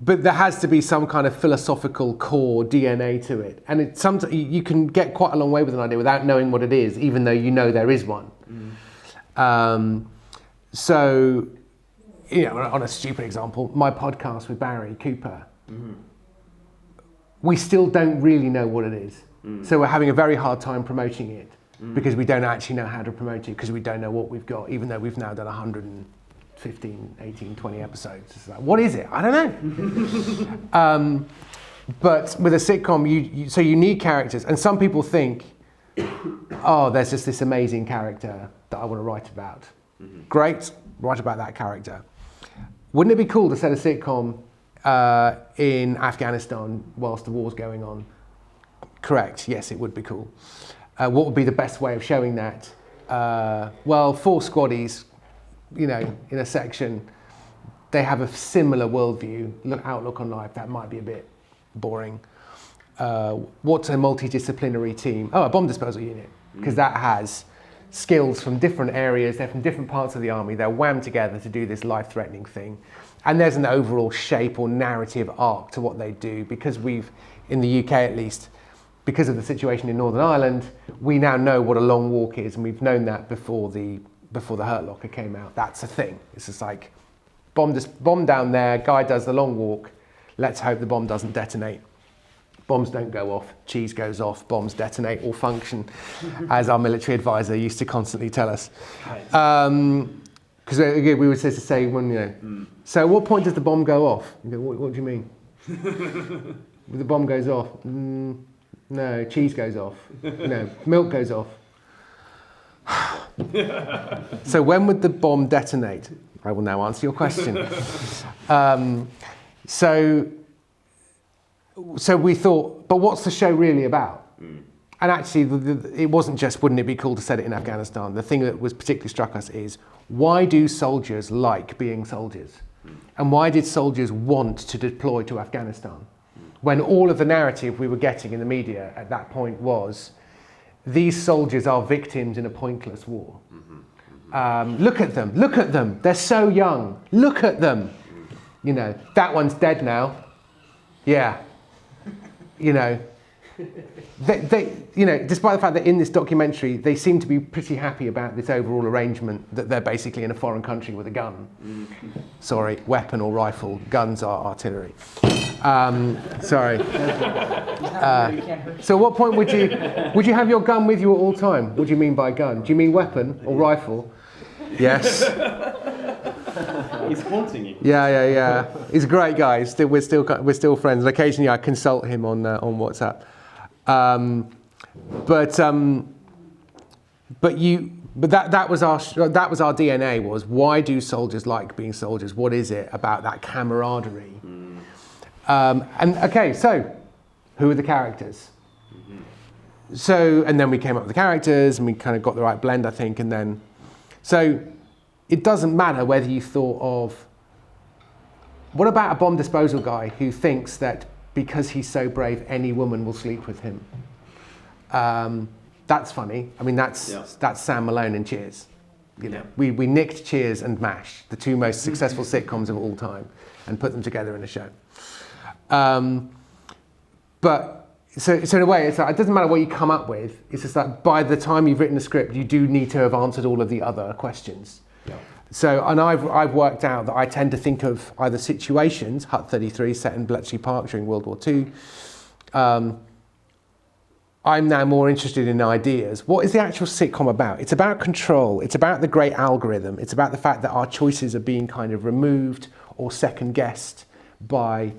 B: But there has to be some kind of philosophical core DNA to it, and sometimes you can get quite a long way with an idea without knowing what it is, even though you know there is one. So on a stupid example, my podcast with Barry Cooper, we still don't really know what it is. So we're having a very hard time promoting it because we don't actually know how to promote it because we don't know what we've got, even though we've now done 115, 18, 20 episodes. It's like, what is it? I don't know. But with a sitcom, so you need characters, and some people think, oh, there's just this amazing character that I want to write about. Great, write about that character. Wouldn't it be cool to set a sitcom in Afghanistan whilst the war's going on? Correct, yes, it would be cool. What would be the best way of showing that? Well, 4 squaddies, in a section, they have a similar worldview, outlook on life. That might be a bit boring. What's a multidisciplinary team? Oh, a bomb disposal unit, because that has skills from different areas, they're from different parts of the army, they're whammed together to do this life-threatening thing. And there's an overall shape or narrative arc to what they do, because we've, in the UK at least, because of the situation in Northern Ireland, we now know what a long walk is, and we've known that before the Hurt Locker came out. That's a thing. It's just like, bomb down there, guy does the long walk, let's hope the bomb doesn't detonate. Bombs don't go off, cheese goes off, bombs detonate or function, as our military advisor used to constantly tell us. Because we were supposed to say, so at what point does the bomb go off? You go, what do you mean? The bomb goes off. No, cheese goes off. No, milk goes off. So when would the bomb detonate? I will now answer your question. So we thought, but what's the show really about? And actually, it wasn't just, wouldn't it be cool to set it in Afghanistan? The thing that was particularly struck us is, why do soldiers like being soldiers? And why did soldiers want to deploy to Afghanistan? When all of the narrative we were getting in the media at that point was, these soldiers are victims in a pointless war. Look at them, they're so young, look at them. That one's dead now. Yeah. Despite the fact that in this documentary, they seem to be pretty happy about this overall arrangement that they're basically in a foreign country with a gun. Sorry, weapon or rifle. Guns are artillery. Sorry. So at what point would you have your gun with you at all time? What do you mean by gun? Do you mean weapon or rifle? Yes.
A: He's haunting you.
B: Yeah. He's a great guy. We're still friends. And occasionally I consult him on WhatsApp. But that was our DNA. Was, why do soldiers like being soldiers? What is it about that camaraderie? So who are the characters? So, and then we came up with the characters, and we kind of got the right blend, I think, and then so. It doesn't matter whether you thought of, what about a bomb disposal guy who thinks that because he's so brave, any woman will sleep with him? That's funny. I mean, that's Sam Malone and Cheers. We nicked Cheers and MASH, the 2 most successful sitcoms of all time, and put them together in a show. But so in a way, it's like, it doesn't matter what you come up with. It's just that by the time you've written the script, you do need to have answered all of the other questions. Yeah. So, and I've worked out that I tend to think of either situations, Hut 33 set in Bletchley Park during World War II. I'm now more interested in ideas. What is the actual sitcom about? It's about control. It's about the great algorithm. It's about the fact that our choices are being kind of removed or second guessed by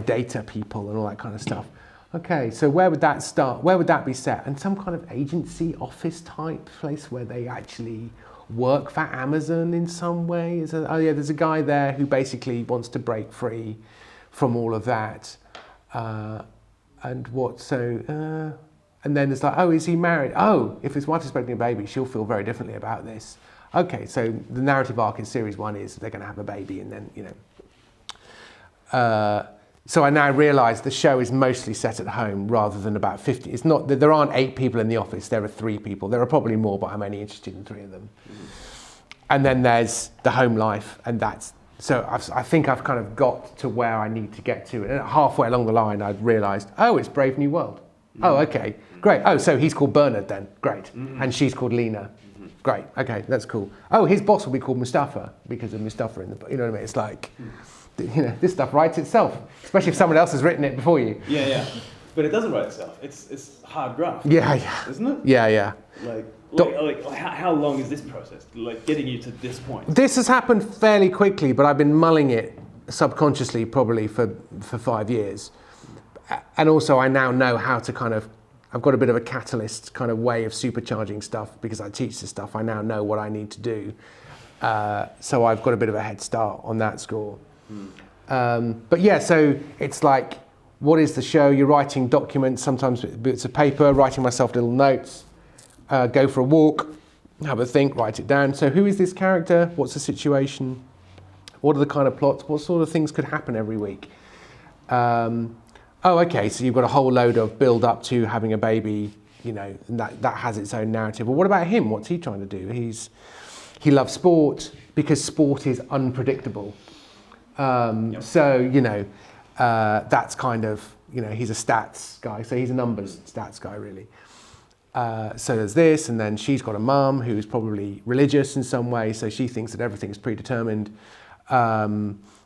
B: data people and all that kind of stuff. Okay, so where would that start? Where would that be set? And some kind of agency office type place where they actually work for Amazon in some way? There's a guy there who basically wants to break free from all of that. And then it's like, oh, is he married? Oh, if his wife's expecting a baby, she'll feel very differently about this. Okay, so the narrative arc in series 1 is they're going to have a baby, and then, so I now realise the show is mostly set at home rather than about 50. It's not, there aren't 8 people in the office, there are 3 people. There are probably more, but I'm only interested in 3 of them. And then there's the home life, and so I think I've kind of got to where I need to get to. And halfway along the line, I've realised, oh, it's Brave New World. Oh, okay, great. Oh, so he's called Bernard then, great. And she's called Lena. Great. Okay, that's cool. Oh, his boss will be called Mustafa because of Mustafa in the book. You know what I mean? It's like, this stuff writes itself, especially if someone else has written it before you.
A: Yeah. But it doesn't write itself. It's hard graft.
B: Yeah.
A: Isn't it?
B: Yeah.
A: Like how long is this process? Like getting you to this point?
B: This has happened fairly quickly, but I've been mulling it subconsciously probably for 5 years. And also I now know how to I've got a bit of a catalyst kind of way of supercharging stuff because I teach this stuff. I now know what I need to do. So I've got a bit of a head start on that score. But yeah, so it's like, what is the show? You're writing documents, sometimes bits of paper, writing myself little notes, go for a walk, have a think, write it down. So who is this character? What's the situation? What are the kind of plots? What sort of things could happen every week? Okay, so you've got a whole load of build up to having a baby, and that has its own narrative. Well, what about him? What's he trying to do? He loves sport because sport is unpredictable. So, that's kind of, he's a stats guy. So he's a numbers stats guy, really. So there's this, and then she's got a mum who's probably religious in some way. So she thinks that everything is predetermined.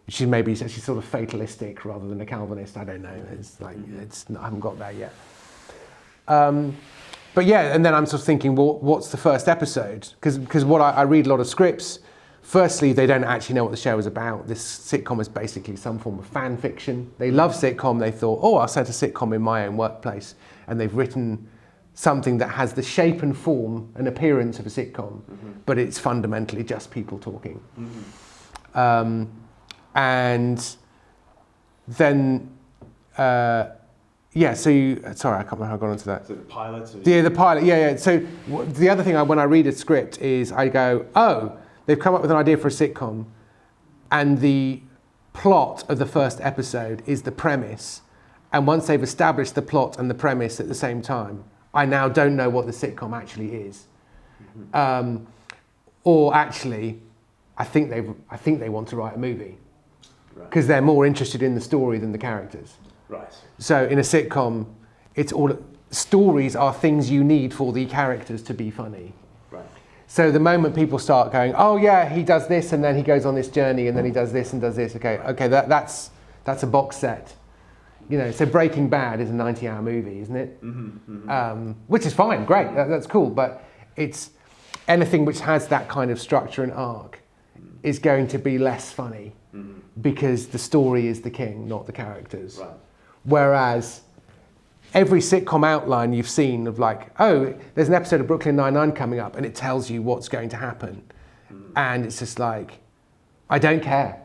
B: She's sort of fatalistic rather than a Calvinist. I don't know. It's like I haven't got there yet. But yeah, and then I'm sort of thinking, well, what's the first episode? Because what I read a lot of scripts. Firstly, they don't actually know what the show is about. This sitcom is basically some form of fan fiction. They love sitcom. They thought, I'll set a sitcom in my own workplace, and they've written something that has the shape and form and appearance of a sitcom, but it's fundamentally just people talking. And then, sorry, I can't remember how I got onto that.
A: So the pilot?
B: The pilot, yeah. So the other thing, when I read a script is I go, they've come up with an idea for a sitcom, and the plot of the first episode is the premise. And once they've established the plot and the premise at the same time, I now don't know what the sitcom actually is. Or actually, I think they want to write a movie. Because they're more interested in the story than the characters. Right. So in a sitcom, stories are things you need for the characters to be funny. Right. So the moment people start going, he does this and then he goes on this journey and then he does this and does this. Okay, that's a box set. So Breaking Bad is a 90-hour movie, isn't it? Which is fine, great, that's cool. But it's anything which has that kind of structure and arc is going to be less funny. Because the story is the king, not the characters. Right. Whereas every sitcom outline you've seen of there's an episode of Brooklyn Nine-Nine coming up and it tells you what's going to happen. And it's just like, I don't care.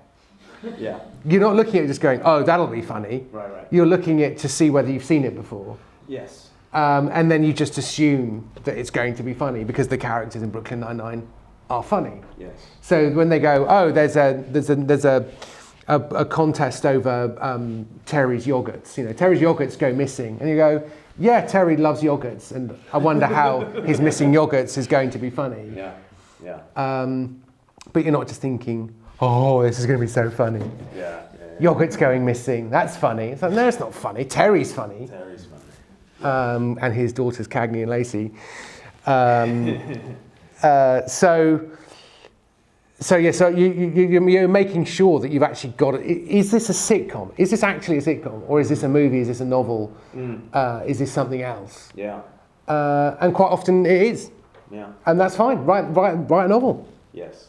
B: Yeah. You're not looking at it just going, that'll be funny. Right. You're looking at it to see whether you've seen it before. Yes. And then you just assume that it's going to be funny because the characters in Brooklyn Nine-Nine are funny. Yes. So when they go, there's a contest over Terry's yogurts. Terry's yogurts go missing, and you go, Terry loves yogurts, and I wonder how his missing yogurts is going to be funny. Yeah. But you're not just thinking, this is going to be so funny. Yeah. Yogurts going missing, that's funny. It's like, no, it's not funny. Terry's funny. And his daughters Cagney and Lacey. So you're making sure that you've actually got it. Is this a sitcom? Is this actually a sitcom? Or is this a movie? Is this a novel? Is this something else? Yeah. And quite often it is. Yeah. And that's fine. Write a novel. Yes.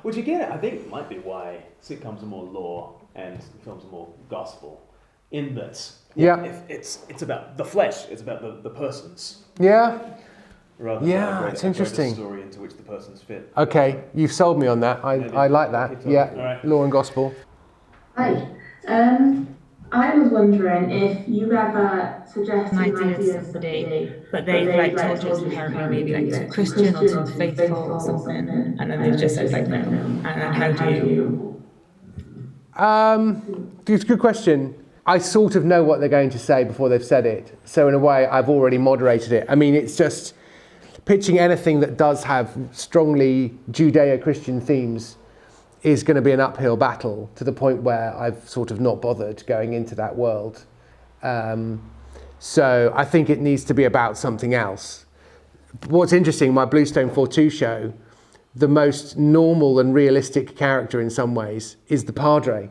A: Which again, I think might be why sitcoms are more law and films are more gospel. In that, if it's about the flesh, it's about the persons.
B: Yeah.
A: Rather than
B: it's interesting.
A: Story into which the persons fit.
B: Okay, you've sold me on that. I like that. Yeah, right. Law and gospel.
D: Hi. I was wondering if you ever suggested an idea to somebody,
E: but they've told you it's inherently maybe too Christian or too faithful or something, and then they've just said no. And then how do you?
B: It's a good question. I sort of know what they're going to say before they've said it. So in a way, I've already moderated it. I mean, it's just pitching anything that does have strongly Judeo-Christian themes is going to be an uphill battle to the point where I've sort of not bothered going into that world. So I think it needs to be about something else. what's interesting, my Bluestone 4-2 show, the most normal and realistic character in some ways is the Padre,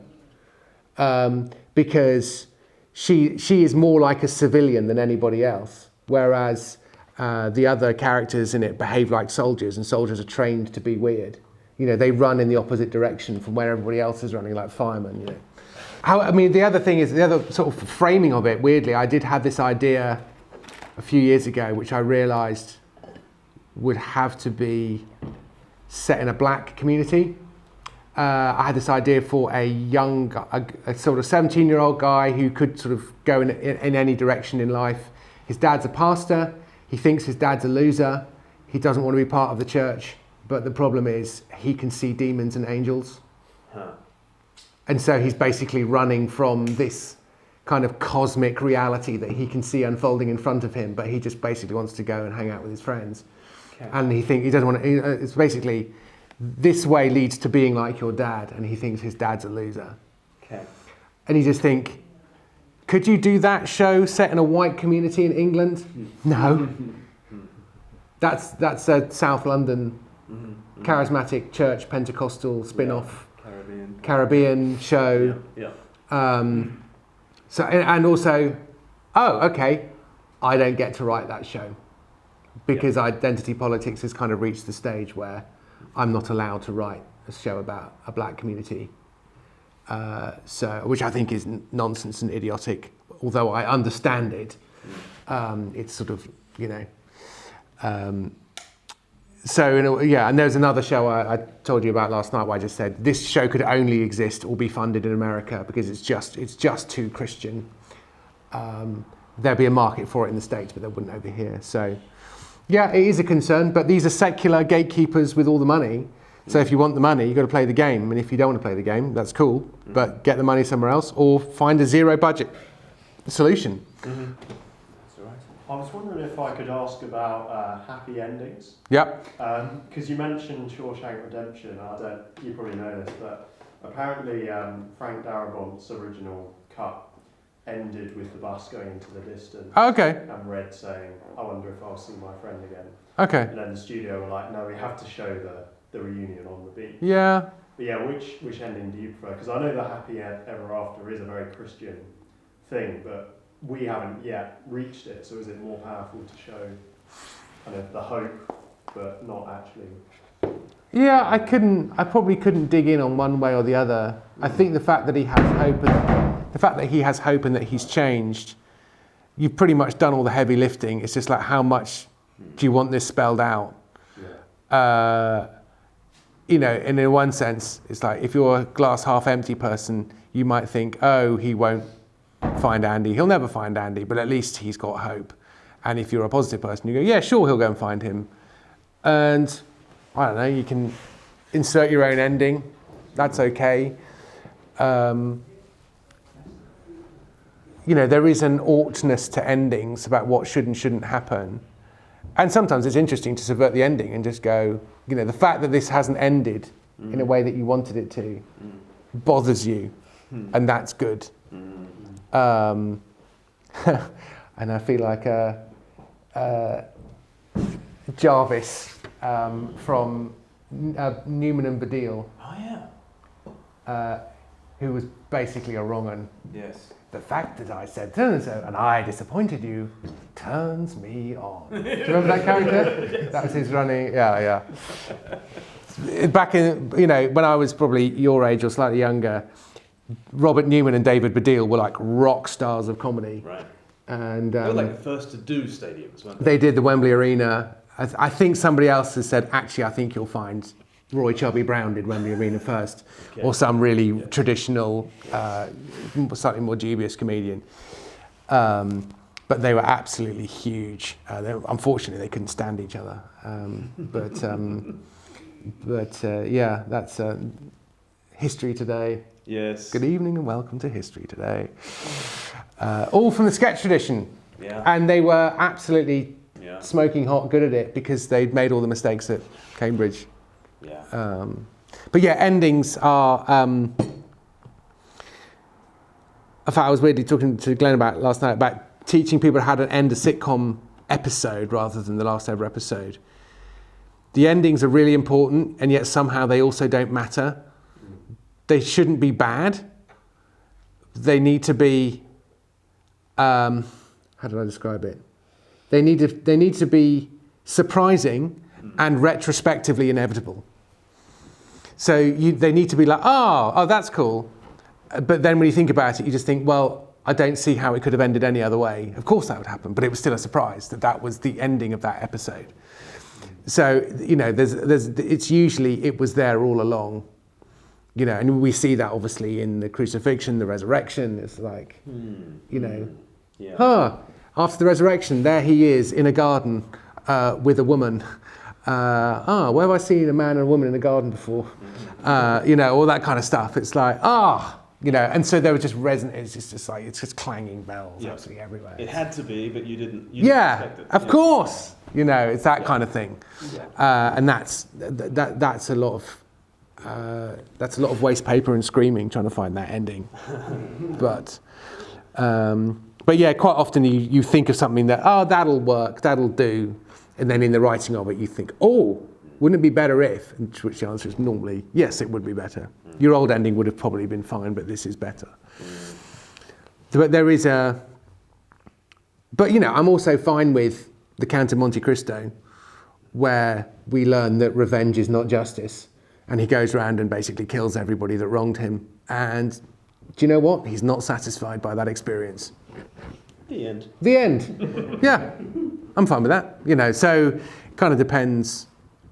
B: because she is more like a civilian than anybody else, whereas the other characters in it behave like soldiers, and soldiers are trained to be weird. You know, they run in the opposite direction from where everybody else is running, like firemen, you know. The other thing is, the other sort of framing of it, weirdly, I did have this idea a few years ago, which I realised would have to be set in a black community. I had this idea for a young, a sort of 17-year-old guy who could sort of go in any direction in life. His dad's a pastor. He thinks his dad's a loser. He doesn't want to be part of the church. But the problem is he can see demons and angels. Huh. And so he's basically running from this kind of cosmic reality that he can see unfolding in front of him, but he just basically wants to go and hang out with his friends. Okay. And he doesn't want to, it's basically, this way leads to being like your dad, and he thinks his dad's a loser. Okay. And you just think, could you do that show set in a white community in England? No. That's a South London charismatic church Pentecostal spin-off Caribbean show. Yeah. So and also, okay, I don't get to write that show because identity politics has kind of reached the stage where I'm not allowed to write a show about a black community. Which I think is nonsense and idiotic. Although I understand it, it's sort of, you know. And there's another show I told you about last night where I just said this show could only exist or be funded in America because it's just too Christian. There'd be a market for it in the States, but there wouldn't over here. So, yeah, it is a concern. But these are secular gatekeepers with all the money. So if you want the money, you've got to play the game. And if you don't want to play the game, that's cool. But get the money somewhere else or find a zero budget solution. Mm-hmm.
F: I was wondering if I could ask about happy endings.
B: Yep.
F: Because you mentioned Shawshank Redemption. You probably know this, but apparently Frank Darabont's original cut ended with the bus going into the distance.
B: Oh, okay.
F: And Red saying, "I wonder if I'll see my friend again."
B: Okay.
F: And then the studio were like, "No, we have to show the reunion on the beach."
B: Yeah.
F: But yeah, which ending do you prefer? Because I know the happy ever after is a very Christian thing, but we haven't yet reached it, so is it more powerful to show kind of the hope, but not actually?
B: Yeah, I probably couldn't dig in on one way or the other. I think the fact that he has hope and that he's changed, you've pretty much done all the heavy lifting. It's just like, how much do you want this spelled out? Yeah. And in one sense, it's like if you're a glass half empty person, you might think, oh, he won't find Andy. He'll never find Andy, but at least he's got hope. And if you're a positive person, you go, yeah, sure, he'll go and find him. And I don't know, you can insert your own ending. That's okay. There is an oughtness to endings about what should and shouldn't happen. And sometimes it's interesting to subvert the ending and just go, the fact that this hasn't ended in a way that you wanted it to bothers you. And that's good. And I feel like Jarvis from Newman and Baddiel.
A: Oh
B: yeah. Who was basically a wrong un.
A: Yes.
B: The fact that I said so and so and I disappointed you turns me on. Do you remember that character? Yes. That was his running. Yeah. Back in when I was probably your age or slightly younger, Robert Newman and David Baddiel were like rock stars of comedy.
A: Right.
B: And
A: they were like the first to do stadiums, weren't they?
B: They did the Wembley Arena. I think somebody else has said, actually, I think you'll find Roy Chubby Brown did Wembley Arena first, or some really traditional, slightly more dubious comedian. But they were absolutely huge. Unfortunately, they couldn't stand each other. Yeah, that's History Today.
A: Yes.
B: Good evening and welcome to History Today. All from the sketch tradition.
A: Yeah.
B: And they were absolutely smoking hot good at it because they'd made all the mistakes at Cambridge.
A: Yeah.
B: But yeah, endings are... in fact, I was weirdly talking to Glen about last night about teaching people how to end a sitcom episode rather than the last ever episode. The endings are really important, and yet somehow they also don't matter. They shouldn't be bad. They need to be, how do I describe it? They need to be surprising and retrospectively inevitable. So they need to be like, oh, that's cool. But then when you think about it, you just think, well, I don't see how it could have ended any other way. Of course that would happen, but it was still a surprise that was the ending of that episode. So, it's usually, it was there all along. And we see that obviously in the crucifixion, the resurrection. It's like, after the resurrection, there he is in a garden with a woman. Where have I seen a man and a woman in a garden before? All that kind of stuff. It's like, and so there were just it's just clanging bells absolutely everywhere.
A: It had to be, but you didn't expect it.
B: Of course. It's that kind of thing. And that's a lot of waste paper and screaming trying to find that ending. But yeah, quite often you think of something that, that'll work, that'll do. And then in the writing of it, you think, wouldn't it be better if? And to which the answer is normally, yes, it would be better. Your old ending would have probably been fine, but this is better. But there is I'm also fine with the Count of Monte Cristo, where we learn that revenge is not justice. And he goes around and basically kills everybody that wronged him. And do you know what? He's not satisfied by that experience.
A: The end.
B: The end. Yeah. I'm fine with that. So it kind of depends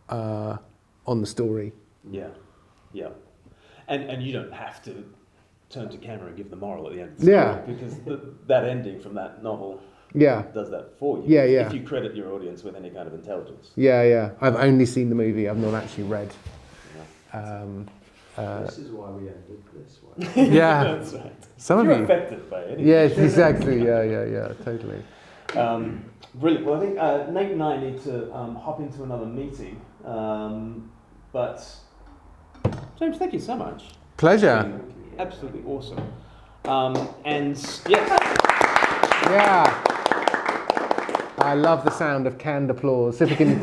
B: on the story.
A: Yeah. Yeah. And you don't have to turn to camera and give the moral at the end of the story, because that ending from that novel does that for you. If you credit your audience with any kind of intelligence.
B: I've only seen the movie. I've not actually read.
F: This is why we ended this way.
B: That's
A: right.
B: Some
A: You're
B: of you
A: affected by it.
B: Yes, exactly. Yeah, totally.
A: Brilliant. Well, I think Nate and I need to hop into another meeting. But James, thank you so much.
B: Pleasure.
A: Absolutely awesome. And yeah.
B: I love the sound of canned applause. If we can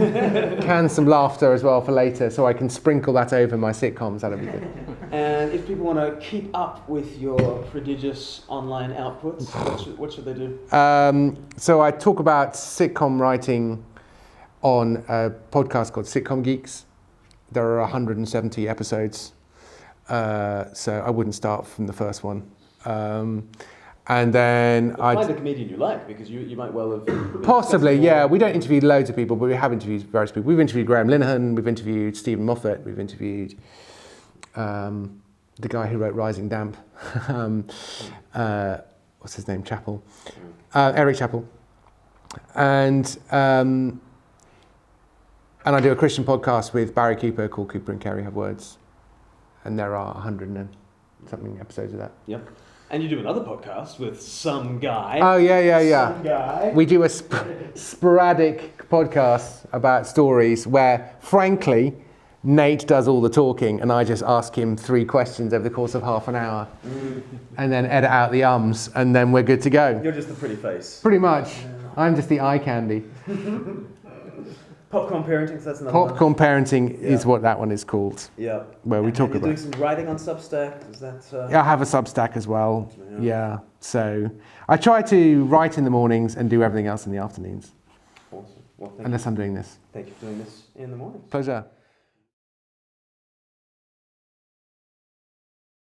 B: can some laughter as well for later, so I can sprinkle that over my sitcoms, that'd be good.
A: And if people want to keep up with your prodigious online outputs, what should they do?
B: So I talk about sitcom writing on a podcast called Sitcom Geeks. There are 170 episodes, so I wouldn't start from the first one. And then
A: find a comedian you like, because you might well have...
B: Possibly, yeah. We don't interview loads of people, but we have interviewed various people. We've interviewed Graham Linehan, we've interviewed Stephen Moffat, we've interviewed the guy who wrote Rising Damp. What's his name? Chappell. Eric Chappell. And I do a Christian podcast with Barry Cooper called Cooper and Cary Have Words. And there are 100 and something episodes of that.
A: Yep. And you do another podcast with some guy.
B: Oh, yeah.
A: Some guy.
B: We do a sporadic podcast about stories where, frankly, Nate does all the talking and I just ask him 3 questions over the course of half an hour and then edit out the ums and then we're good to go.
A: You're just the pretty face.
B: Pretty much. I'm just the eye candy.
A: Popcorn parenting, so that's another
B: Popcorn
A: one.
B: parenting is what that one is called.
A: Yeah.
B: Where we talk
A: you're
B: about...
A: doing some writing on Substack, is that...
B: I have a Substack as well. Yeah. So I try to write in the mornings and do everything else in the afternoons.
A: Awesome. Well,
B: unless I'm doing this.
A: Thank you for doing this in the morning.
B: Pleasure.